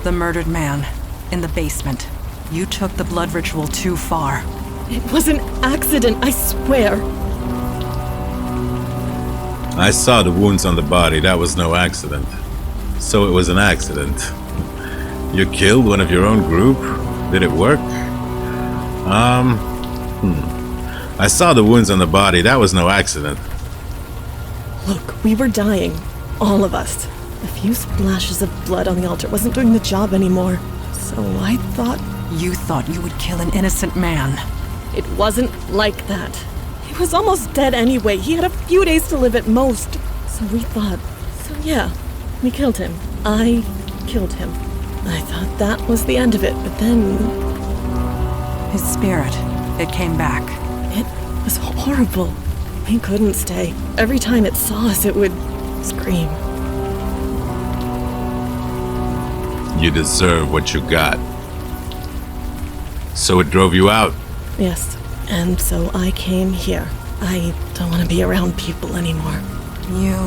The murdered man, in the basement. You took the blood ritual too far. It was an accident, I swear. I saw the wounds on the body. That was no accident. So it was an accident. You killed one of your own group? Did it work? I saw the wounds on the body. That was no accident. Look, we were dying. All of us. A few splashes of blood on the altar wasn't doing the job anymore. So I thought... You thought you would kill an innocent man. It wasn't like that. He was almost dead anyway. He had a few days to live at most. So we thought... So yeah, we killed him. I killed him. I thought that was the end of it, but then... His spirit, it came back. It was horrible. We couldn't stay. Every time it saw us, it would scream. You deserve what you got. So it drove you out. Yes, and so I came here. I don't want to be around people anymore. You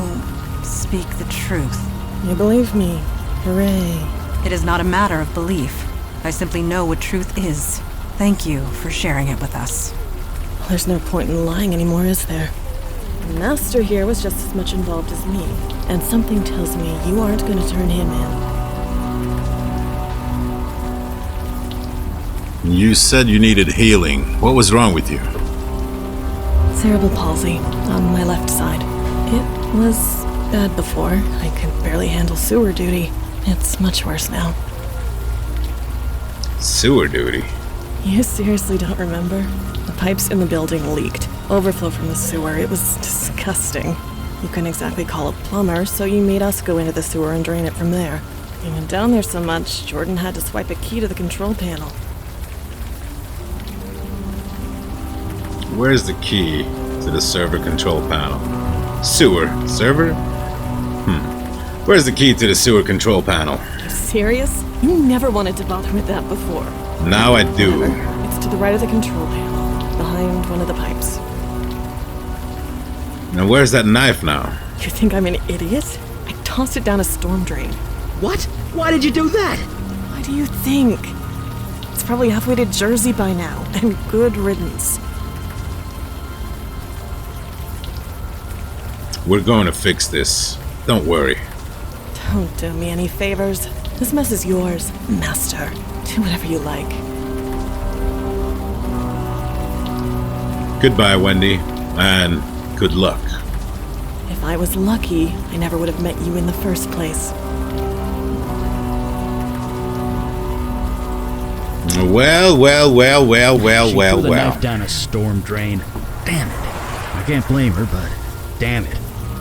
speak the truth. You believe me? Hooray. It is not a matter of belief. I simply know what truth is. Thank you for sharing it with us. Well, there's no point in lying anymore, is there? The master here was just as much involved as me, and something tells me you aren't going to turn him in. You said you needed healing. What was wrong with you? Cerebral palsy on my left side. It was bad before. I could barely handle sewer duty. It's much worse now. Sewer duty? You seriously don't remember? The pipes in the building leaked. Overflow from the sewer. It was disgusting. You couldn't exactly call a plumber, so you made us go into the sewer and drain it from there. We went down there so much, Jordan had to swipe a key to the control panel. Where's the key to the server control panel? Sewer. Server? Where's the key to the sewer control panel? Are you serious? You never wanted to bother with that before. Now I do. It's to the right of the control panel, behind one of the pipes. Now where's that knife now? You think I'm an idiot? I tossed it down a storm drain. What? Why did you do that? What do you think? It's probably halfway to Jersey by now, and good riddance. We're going to fix this. Don't worry. Don't do me any favors. This mess is yours, Master. Do whatever you like. Goodbye, Wendy. And good luck. If I was lucky, I never would have met you in the first place. Well. She threw the knife down a storm drain. Damn it. I can't blame her, but damn it.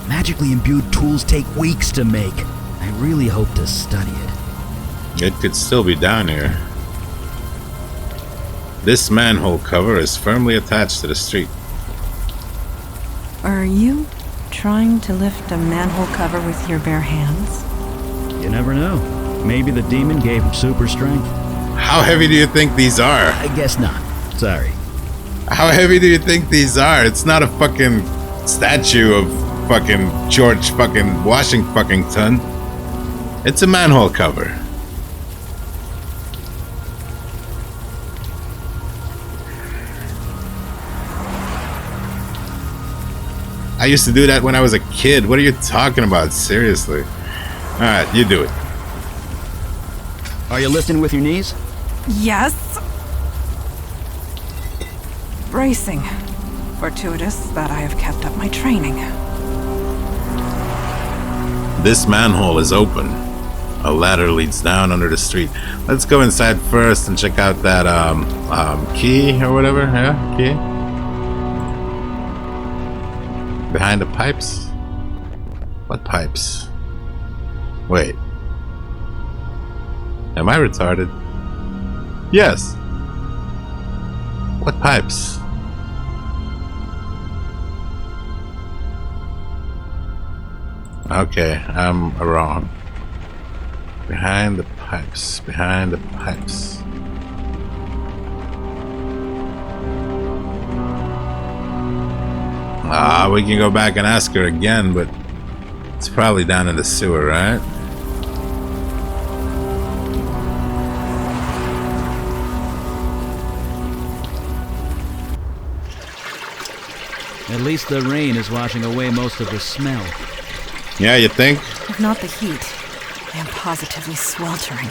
Magically imbued tools take weeks to make. I really hope to study it. It could still be down here. This manhole cover is firmly attached to the street. Are you trying to lift a manhole cover with your bare hands? You never know. Maybe the demon gave him super strength. How heavy do you think these are? I guess not. Sorry. How heavy do you think these are? It's not a fucking statue of fucking George fucking Washington. It's a manhole cover. I used to do that when I was a kid. What are you talking about? Seriously. Alright, you do it. Are you lifting with your knees? Yes. Bracing. Fortuitous that I have kept up my training. This manhole is open. A ladder leads down under the street. Let's go inside first and check out that key or whatever. Yeah, key. Behind the pipes? What pipes? Wait. Am I retarded? Yes. What pipes? Okay, I'm wrong. Behind the pipes. Behind the pipes. We can go back and ask her again, but it's probably down in the sewer, right? At least the rain is washing away most of the smell. Yeah, you think? If not the heat, I am positively sweltering.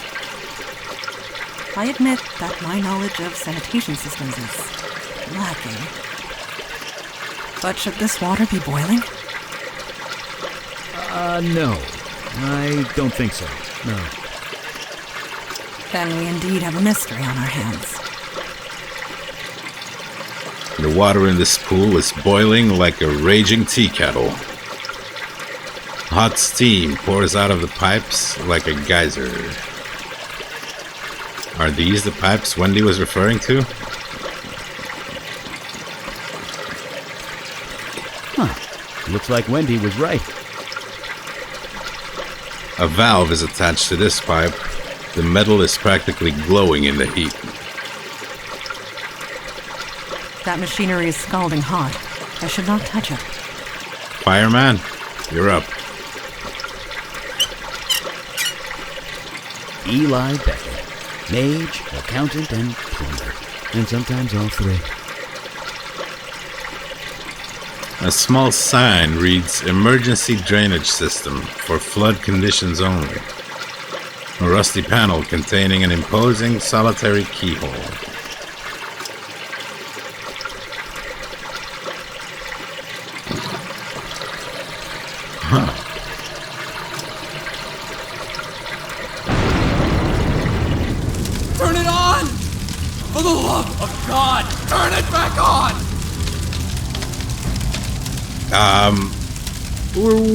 I admit that my knowledge of sanitation systems is lacking. But should this water be boiling? No. I don't think so. No. Then we indeed have a mystery on our hands. The water in this pool is boiling like a raging tea kettle. Hot steam pours out of the pipes like a geyser. Are these the pipes Wendy was referring to? Huh. Looks like Wendy was right. A valve is attached to this pipe. The metal is practically glowing in the heat. That machinery is scalding hot. I should not touch it. Fireman, you're up. Eli Beckett. Mage, accountant, and plumber. And sometimes all three. A small sign reads Emergency Drainage System for flood conditions only. A rusty panel containing an imposing solitary keyhole. Turn it on! For the love of God, turn it back on!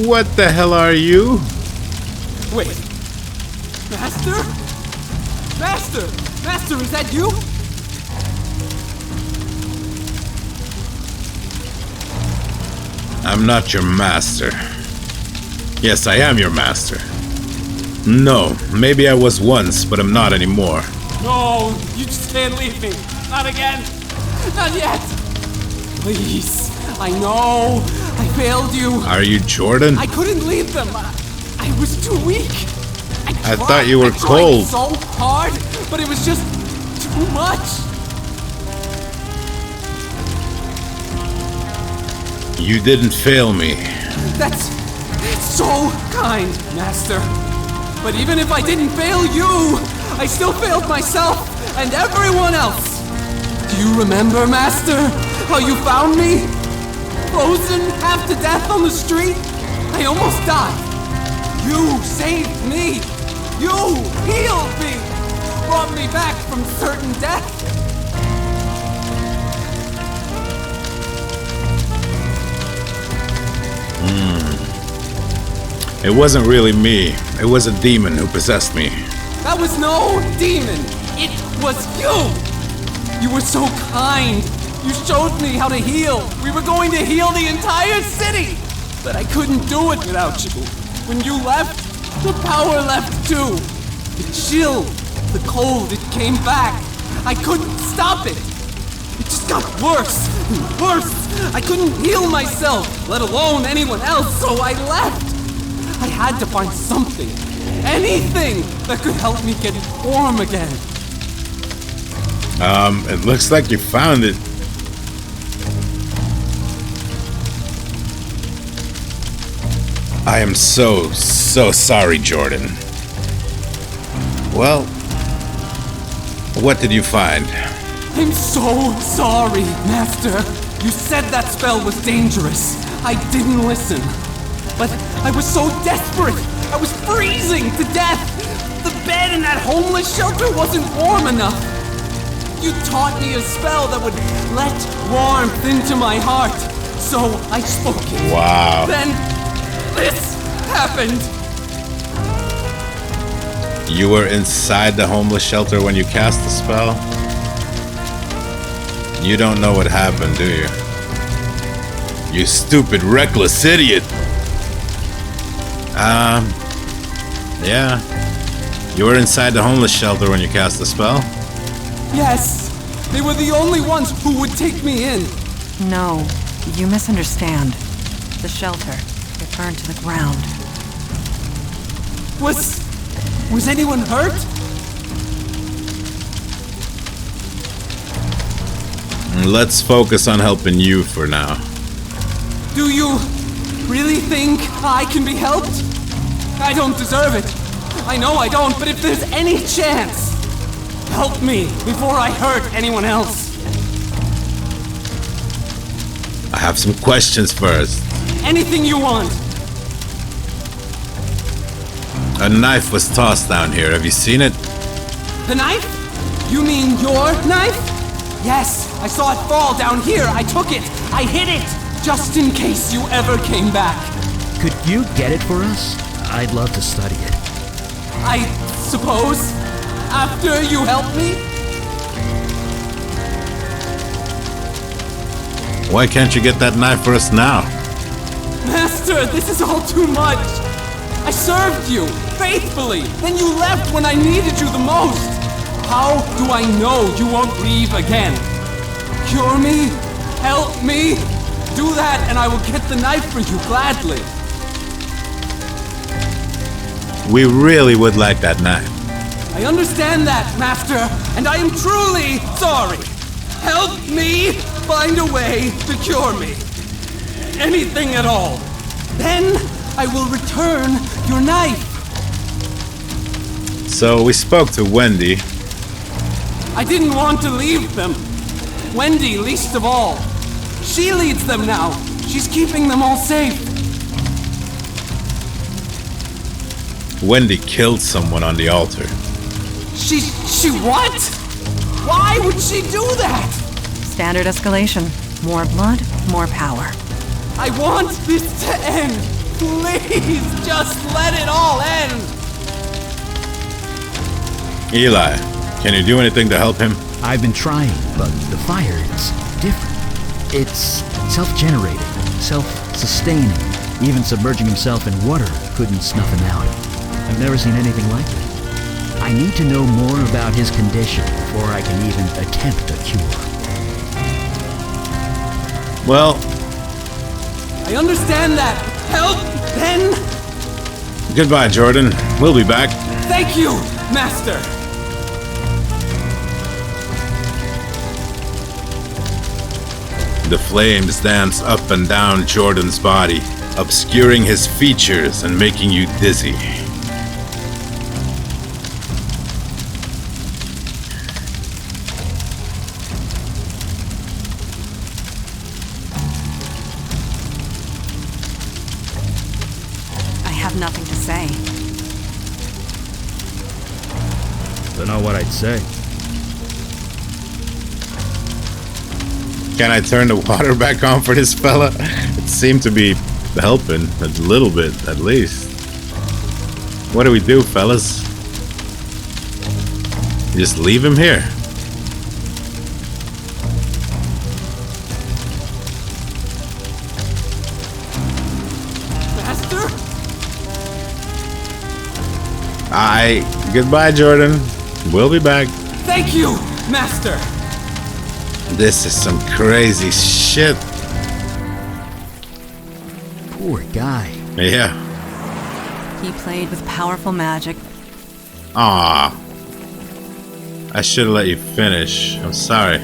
What the hell are you? Wait. Master? Master! Master, is that you? I'm not your master. Yes, I am your master. No, maybe I was once, but I'm not anymore. No, you just can't leave me. Not again. Not yet. Please. I know. I failed you. Are you Jordan? I couldn't leave them. I was too weak. I thought you were cold. I tried so hard, but it was just too much. You didn't fail me. That's so kind, Master. But even if I didn't fail you, I still failed myself and everyone else. Do you remember, Master, how you found me? Frozen half to death on the street? I almost died. You saved me. You healed me. Brought me back from certain death. It wasn't really me. It was a demon who possessed me. That was no demon. It was you. You were so kind. You showed me how to heal. We were going to heal the entire city. But I couldn't do it without you. When you left, the power left too. The chill, the cold, it came back. I couldn't stop it. It just got worse and worse. I couldn't heal myself, let alone anyone else, so I left. I had to find something, anything that could help me get warm again. It looks like you found it. I am so sorry, Jordan. Well, what did you find? I'm so sorry, Master. You said that spell was dangerous. I didn't listen. But I was so desperate. I was freezing to death. The bed in that homeless shelter wasn't warm enough. You taught me a spell that would let warmth into my heart. So I spoke it. Wow. Then this happened. You were inside the homeless shelter when you cast the spell? You don't know what happened, do you? You stupid, reckless idiot! Yeah. You were inside the homeless shelter when you cast the spell? Yes, they were the only ones who would take me in. No, you misunderstand. The shelter, it burned to the ground. Was anyone hurt? Let's focus on helping you for now. Do you really think I can be helped? I don't deserve it. I know I don't, but if there's any chance, help me before I hurt anyone else. I have some questions first. Anything you want. A knife was tossed down here. Have you seen it? The knife? You mean your knife? Yes, I saw it fall down here. I took it. I hid it. Just in case you ever came back. Could you get it for us? I'd love to study it. I suppose. After you help me? Why can't you get that knife for us now? Master, this is all too much. I served you faithfully. Then you left when I needed you the most. How do I know you won't leave again? Cure me? Help me? Do that and I will get the knife for you gladly. We really would like that knife. I understand that, Master, and I am truly sorry. Help me find a way to cure me. Anything at all. Then I will return your knife. So we spoke to Wendy. I didn't want to leave them. Wendy, least of all. She leads them now. She's keeping them all safe. Wendy killed someone on the altar. She what? Why would she do that? Standard escalation. More blood, more power. I want this to end. Please, just let it all end. Eli, can you do anything to help him? I've been trying, but the fire is different. It's self-generated, self-sustaining. Even submerging himself in water couldn't snuff him out. I've never seen anything like it. I need to know more about his condition before I can even attempt a cure. Well, I understand that. Help, then. goodbye, Jordan. We'll be back. Thank you, Master. The flames dance up and down Jordan's body, obscuring his features and making you dizzy. I have nothing to say. Don't know what I'd say. Can I turn the water back on for this fella? It seemed to be helping, a little bit at least. What do we do, fellas? Just leave him here. Master? Goodbye, Jordan. We'll be back. Thank you, Master. This is some crazy shit. Poor guy. Yeah. He played with powerful magic. Aw. I should have let you finish. I'm sorry.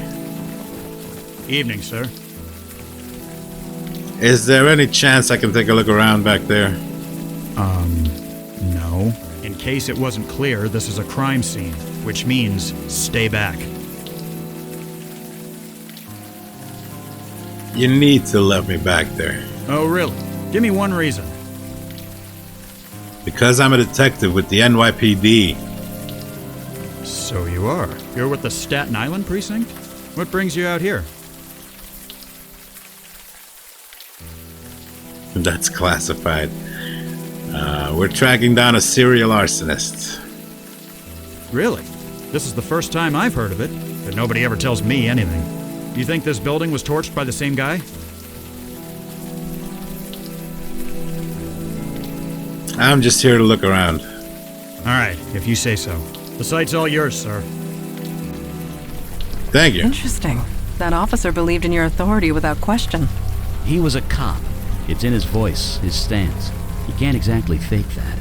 Evening, sir. Is there any chance I can take a look around back there? No. In case it wasn't clear, this is a crime scene, which means stay back. You need to let me back there. Oh, really? Give me one reason. Because I'm a detective with the NYPD. So you are. You're with the Staten Island precinct? What brings you out here? That's classified. We're tracking down a serial arsonist. Really? This is the first time I've heard of it, but nobody ever tells me anything. You think this building was torched by the same guy? I'm just here to look around. Alright, if you say so. The site's all yours, sir. Thank you. Interesting. That officer believed in your authority without question. He was a cop. It's in his voice, his stance. You can't exactly fake that.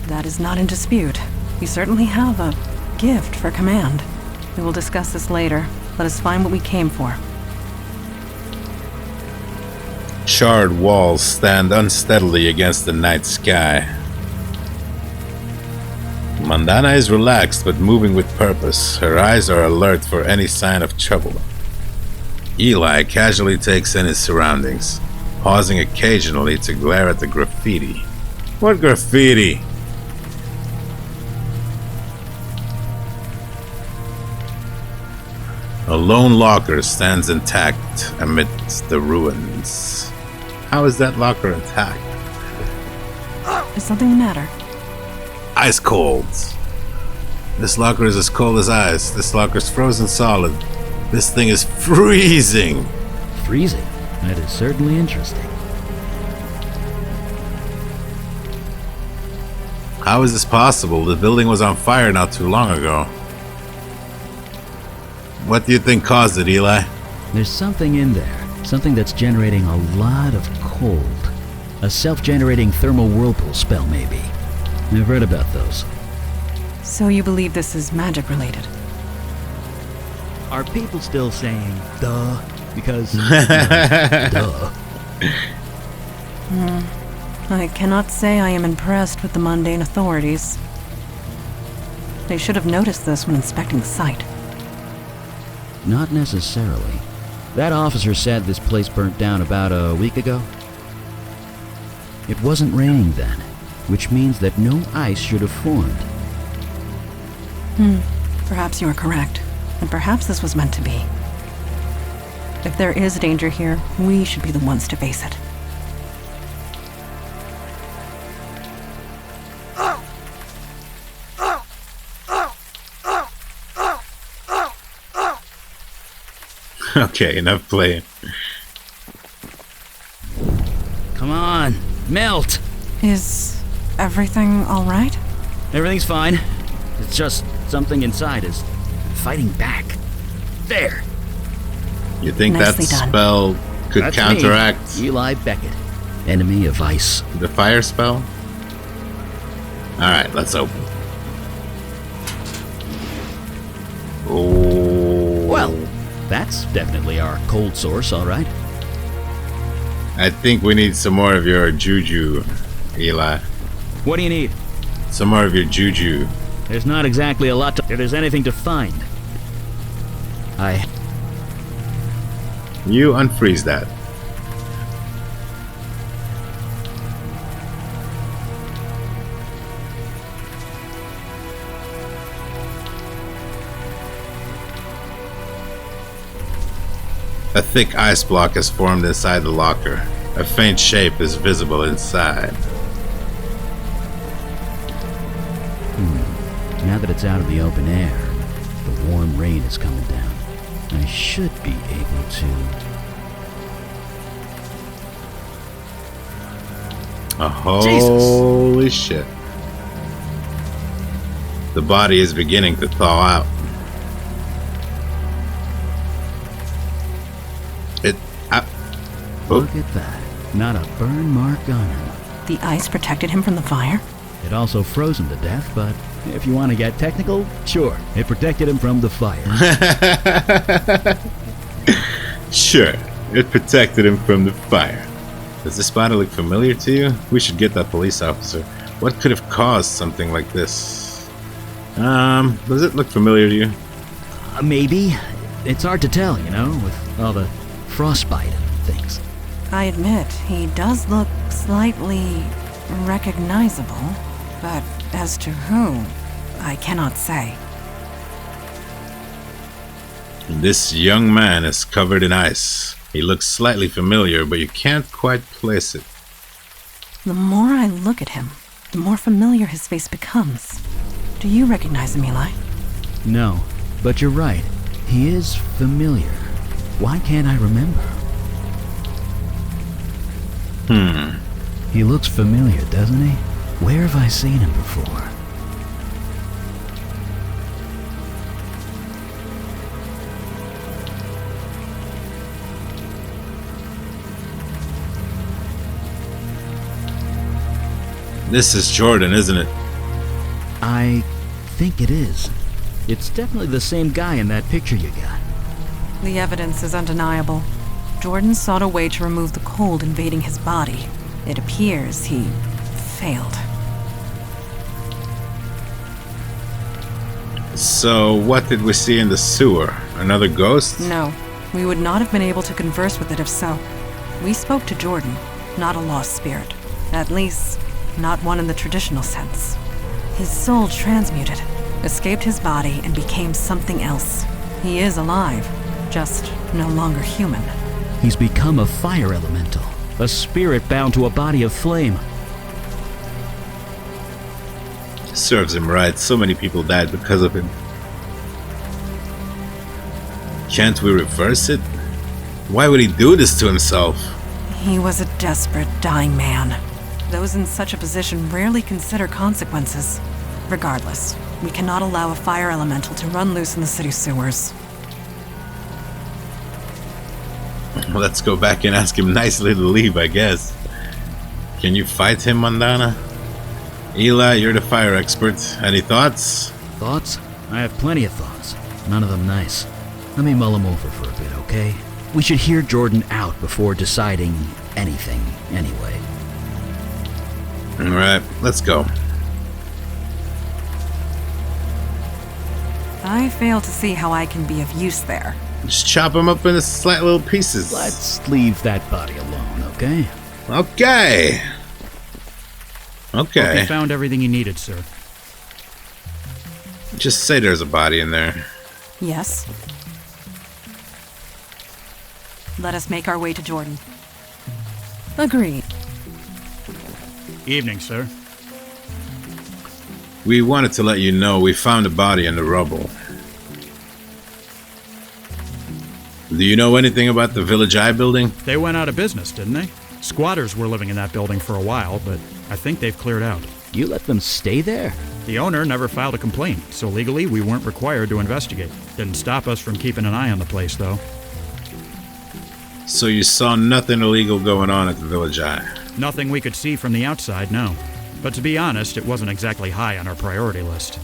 That is not in dispute. You certainly have a gift for command. We will discuss this later. Let us find what we came for. Charred walls stand unsteadily against the night sky. Mandana is relaxed but moving with purpose. Her eyes are alert for any sign of trouble. Eli casually takes in his surroundings, pausing occasionally to glare at the graffiti. What graffiti? A lone locker stands intact amidst the ruins. How is that locker intact? Is something the matter? Ice cold. This locker is as cold as ice. This locker's frozen solid. This thing is freezing. Freezing? That is certainly interesting. How is this possible? The building was on fire not too long ago. What do you think caused it, Eli? There's something in there. Something that's generating a lot of cold. A self-generating thermal whirlpool spell, maybe. I've read about those. So you believe this is magic related? Are people still saying, duh? Because, duh. I cannot say I am impressed with the mundane authorities. They should have noticed this when inspecting the site. Not necessarily. That officer said this place burnt down about a week ago. It wasn't raining then, which means that no ice should have formed. Perhaps you are correct, and perhaps this was meant to be. If there is danger here, we should be the ones to face it. Okay, enough playing. Come on, melt! Is everything all right? Everything's fine. It's just something inside is fighting back. There! You think that Nicely done. spell could That's counteract me, Eli Beckett, enemy of ice. the fire spell? Alright, let's open. Oh. Well, that's definitely our cold source, all right. I think we need some more of your juju, Eli. What do you need? Some more of your juju. There's not exactly a lot to... If there's anything to find. You unfreeze that. A thick ice block has formed inside the locker. A faint shape is visible inside. Now that it's out of the open air, the warm rain is coming down. I should be able to... Holy shit. The body is beginning to thaw out. Look at that. Not a burn mark on him. The ice protected him from the fire? It also froze him to death, but if you want to get technical, sure, it protected him from the fire. Sure, it protected him from the fire. Does this body look familiar to you? We should get that police officer. What could have caused something like this? Does it look familiar to you? Maybe. It's hard to tell, you know, with all the frostbite and things. I admit, he does look slightly recognizable, but as to who, I cannot say. This young man is covered in ice. He looks slightly familiar, but you can't quite place it. The more I look at him, the more familiar his face becomes. Do you recognize him, Eli? No, but you're right. He is familiar. Why can't I remember? He looks familiar, doesn't he? Where have I seen him before? This is Jordan, isn't it? I think it is. It's definitely the same guy in that picture you got. The evidence is undeniable. Jordan sought a way to remove the cold invading his body. It appears he failed. So, what did we see in the sewer? Another ghost? No, we would not have been able to converse with it if so. We spoke to Jordan, not a lost spirit. At least, not one in the traditional sense. His soul transmuted, escaped his body, and became something else. He is alive, just no longer human. He's become a fire elemental, a spirit bound to a body of flame. Serves him right. So many people died because of him. Can't we reverse it? Why would he do this to himself? He was a desperate, dying man. Those in such a position rarely consider consequences. Regardless, we cannot allow a fire elemental to run loose in the city sewers. Well, let's go back and ask him nicely to leave, I guess. Can you fight him, Mandana? Eli, you're the fire expert. Any thoughts? Thoughts? I have plenty of thoughts. None of them nice. Let me mull them over for a bit, okay? We should hear Jordan out before deciding anything, anyway. Alright, let's go. I fail to see how I can be of use there. Just chop him up into slight little pieces. Let's leave that body alone, okay? Okay. Hope you Okay. found everything you needed, sir. Just say there's a body in there. Yes? Let us make our way to Jordan. Agreed. Evening, sir. We wanted to let you know we found a body in the rubble. Do you know anything about the Village Eye building? They went out of business, didn't they? Squatters were living in that building for a while, but I think they've cleared out. You let them stay there? The owner never filed a complaint, so legally we weren't required to investigate. Didn't stop us from keeping an eye on the place, though. So you saw nothing illegal going on at the Village Eye? Nothing we could see from the outside, no. But to be honest, it wasn't exactly high on our priority list.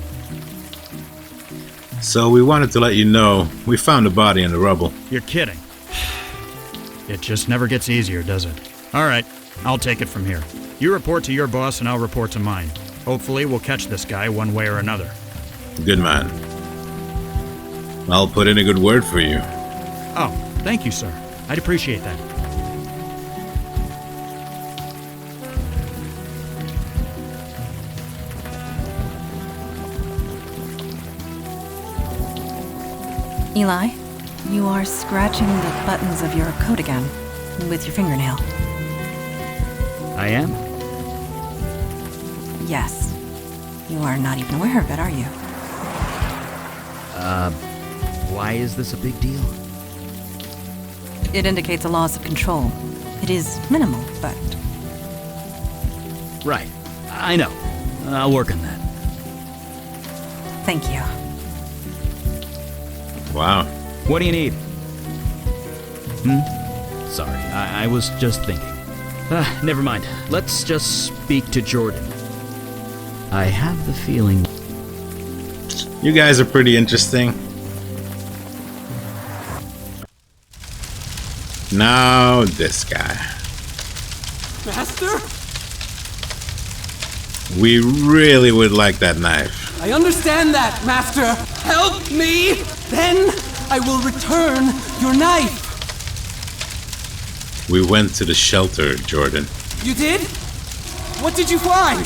So we wanted to let you know we found a body in the rubble. You're kidding. It just never gets easier, does it? All right, I'll take it from here. You report to your boss and I'll report to mine. Hopefully we'll catch this guy one way or another. Good man. I'll put in a good word for you. Oh, thank you, sir. I'd appreciate that. Eli, you are scratching the buttons of your coat again, with your fingernail. I am. Yes. You are not even aware of it, are you? Why is this a big deal? It indicates a loss of control. It is minimal, but... Right. I know. I'll work on that. Thank you. Wow. What do you need? Sorry, I was just thinking. Never mind. Let's just speak to Jordan. I have the feeling... You guys are pretty interesting. Now this guy. Master? We really would like that knife. I understand that, Master. Help me, then I will return your knife. We went to the shelter, Jordan. You did? What did you find?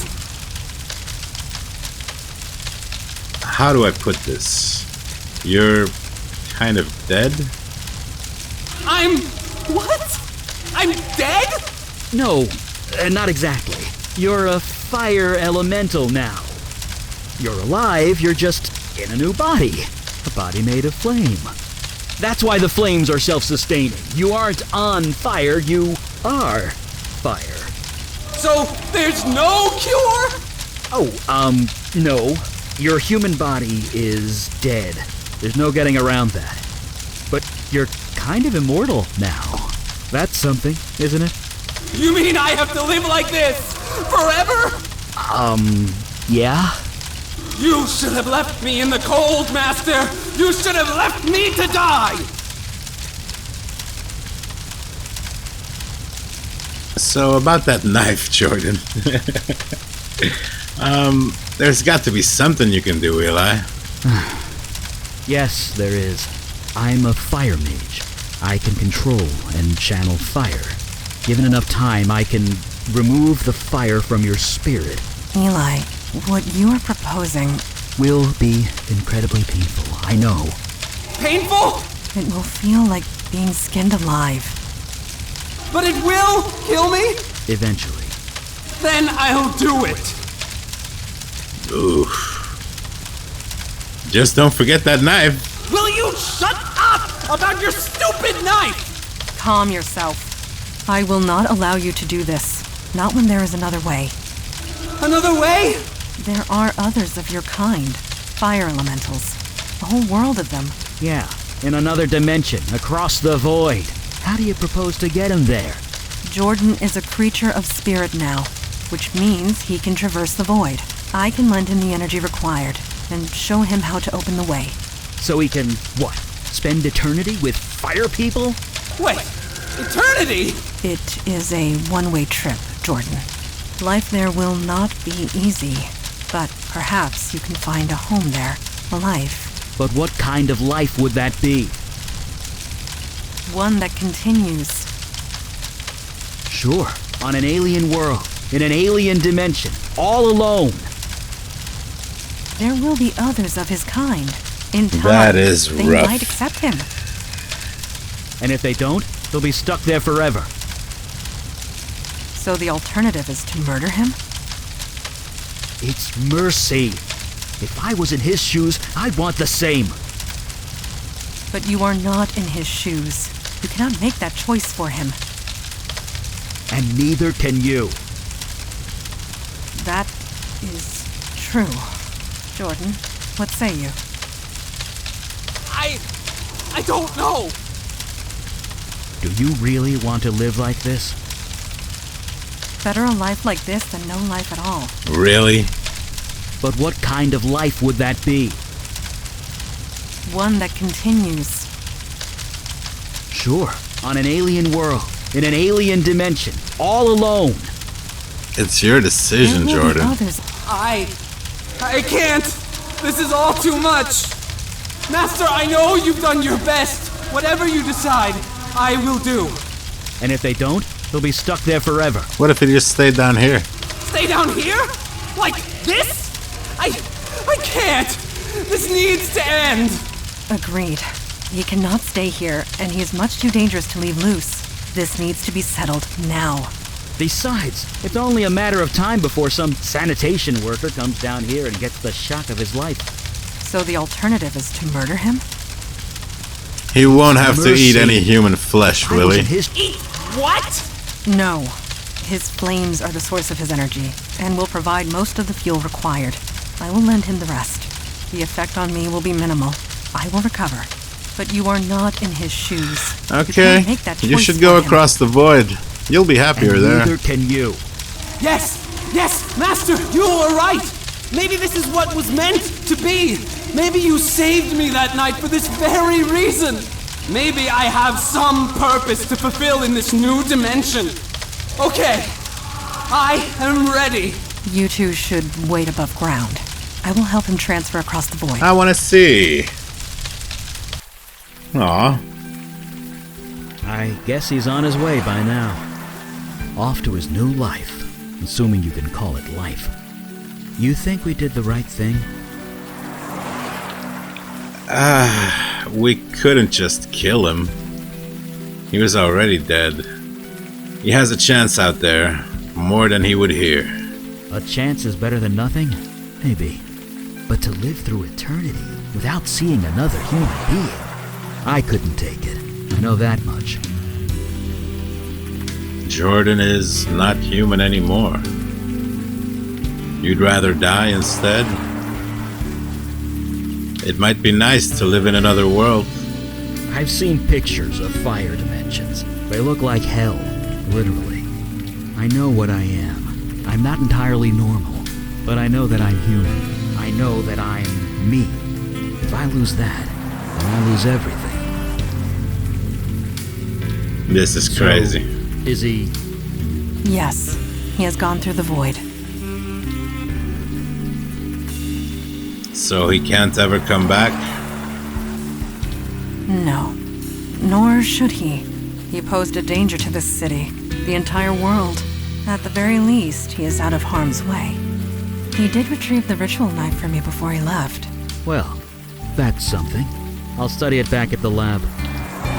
How do I put this? You're kind of dead? I'm... what? I'm dead? No, not exactly. You're a fire elemental now. You're alive, you're just in a new body. A body made of flame. That's why the flames are self-sustaining. You aren't on fire, you are fire. So there's no cure? Oh, no. Your human body is dead. There's no getting around that. But you're kind of immortal now. That's something, isn't it? You mean I have to live like this? Forever? Yeah? You should have left me in the cold, Master! You should have left me to die! So about that knife, Jordan. There's got to be something you can do, Eli. Yes, there is. I'm a fire mage. I can control and channel fire. Given enough time, I can remove the fire from your spirit. Eli, what you are proposing, Will be incredibly painful, I know. Painful? it will feel like being skinned alive. But it will kill me? Eventually. Then I'll do it! Oof. Just don't forget that knife. Will you shut up about your stupid knife? Calm yourself. I will not allow you to do this. Not when there is another way. Another way? There are others of your kind. Fire elementals. A whole world of them. Yeah, in another dimension, across the void. How do you propose to get him there? Jordan is a creature of spirit now, which means he can traverse the void. I can lend him the energy required, and show him how to open the way. So he can, what, spend eternity with fire people? Wait, eternity? It is a one-way trip, Jordan. Life there will not be easy, but perhaps you can find a home there, a life. But what kind of life would that be? One that continues. Sure, on an alien world, in an alien dimension, all alone. There will be others of his kind. In time, That is they rough. might accept him. And if they don't, they'll be stuck there forever. So the alternative is to murder him? It's mercy. If I was in his shoes, I'd want the same. But you are not in his shoes. You cannot make that choice for him. And neither can you. That is true. Jordan, what say you? I don't know. Do you really want to live like this? Better a life like this than no life at all. Really? But what kind of life would that be? One that continues. Sure, on an alien world, in an alien dimension, all alone. It's your decision, There will be Jordan. others. I can't. This is all too much. Master, I know you've done your best. Whatever you decide, I will do. And if they don't, they'll be stuck there forever. What if he just stayed down here? Stay down here? Like this? I can't. This needs to end. Agreed. He cannot stay here, and he is much too dangerous to leave loose. This needs to be settled now. Besides, it's only a matter of time before some sanitation worker comes down here and gets the shock of his life. So the alternative is to murder him? He won't have to eat Mercy. any human flesh, I was will in he? his Eat what? No. His flames are the source of his energy, and will provide most of the fuel required. I will lend him the rest. The effect on me will be minimal. I will recover. But you are not in his shoes. You Okay. can't make that You choice should go for him. across the void. You'll be happier and there. neither can you. Yes, Master, you are right. Maybe this is what was meant to be. Maybe you saved me that night for this very reason. Maybe I have some purpose to fulfill in this new dimension. Okay, I am ready. You two should wait above ground. I will help him transfer across the void. I want to see. Aw. I guess he's on his way by now. Off to his new life, assuming you can call it life. You think we did the right thing? We couldn't just kill him. He was already dead. He has a chance out there, more than he would hear. A chance is better than nothing? Maybe. But to live through eternity without seeing another human being, I couldn't take it. I know that much. Jordan is not human anymore. You'd rather die instead? It might be nice to live in another world. I've seen pictures of fire dimensions. They look like hell, literally. I know what I am. I'm not entirely normal. But I know that I'm human. I know that I'm me. If I lose that, then I lose everything. This is crazy. So, is he... Yes, he has gone through the void. So he can't ever come back? No, nor should he. He posed a danger to this city, the entire world. At the very least, he is out of harm's way. He did retrieve the ritual knife for me before he left. Well, that's something. I'll study it back at the lab.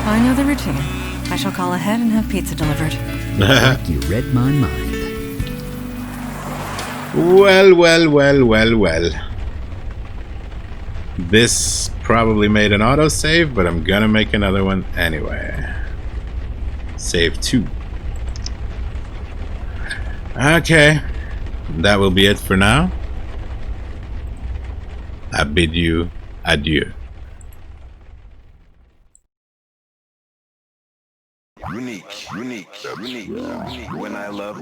I know the routine. I shall call ahead and have pizza delivered. Like you read my mind. Well. This probably made an autosave, but I'm gonna make another one anyway. Save 2. Okay. That will be it for now. I bid you adieu. Unique. When I love.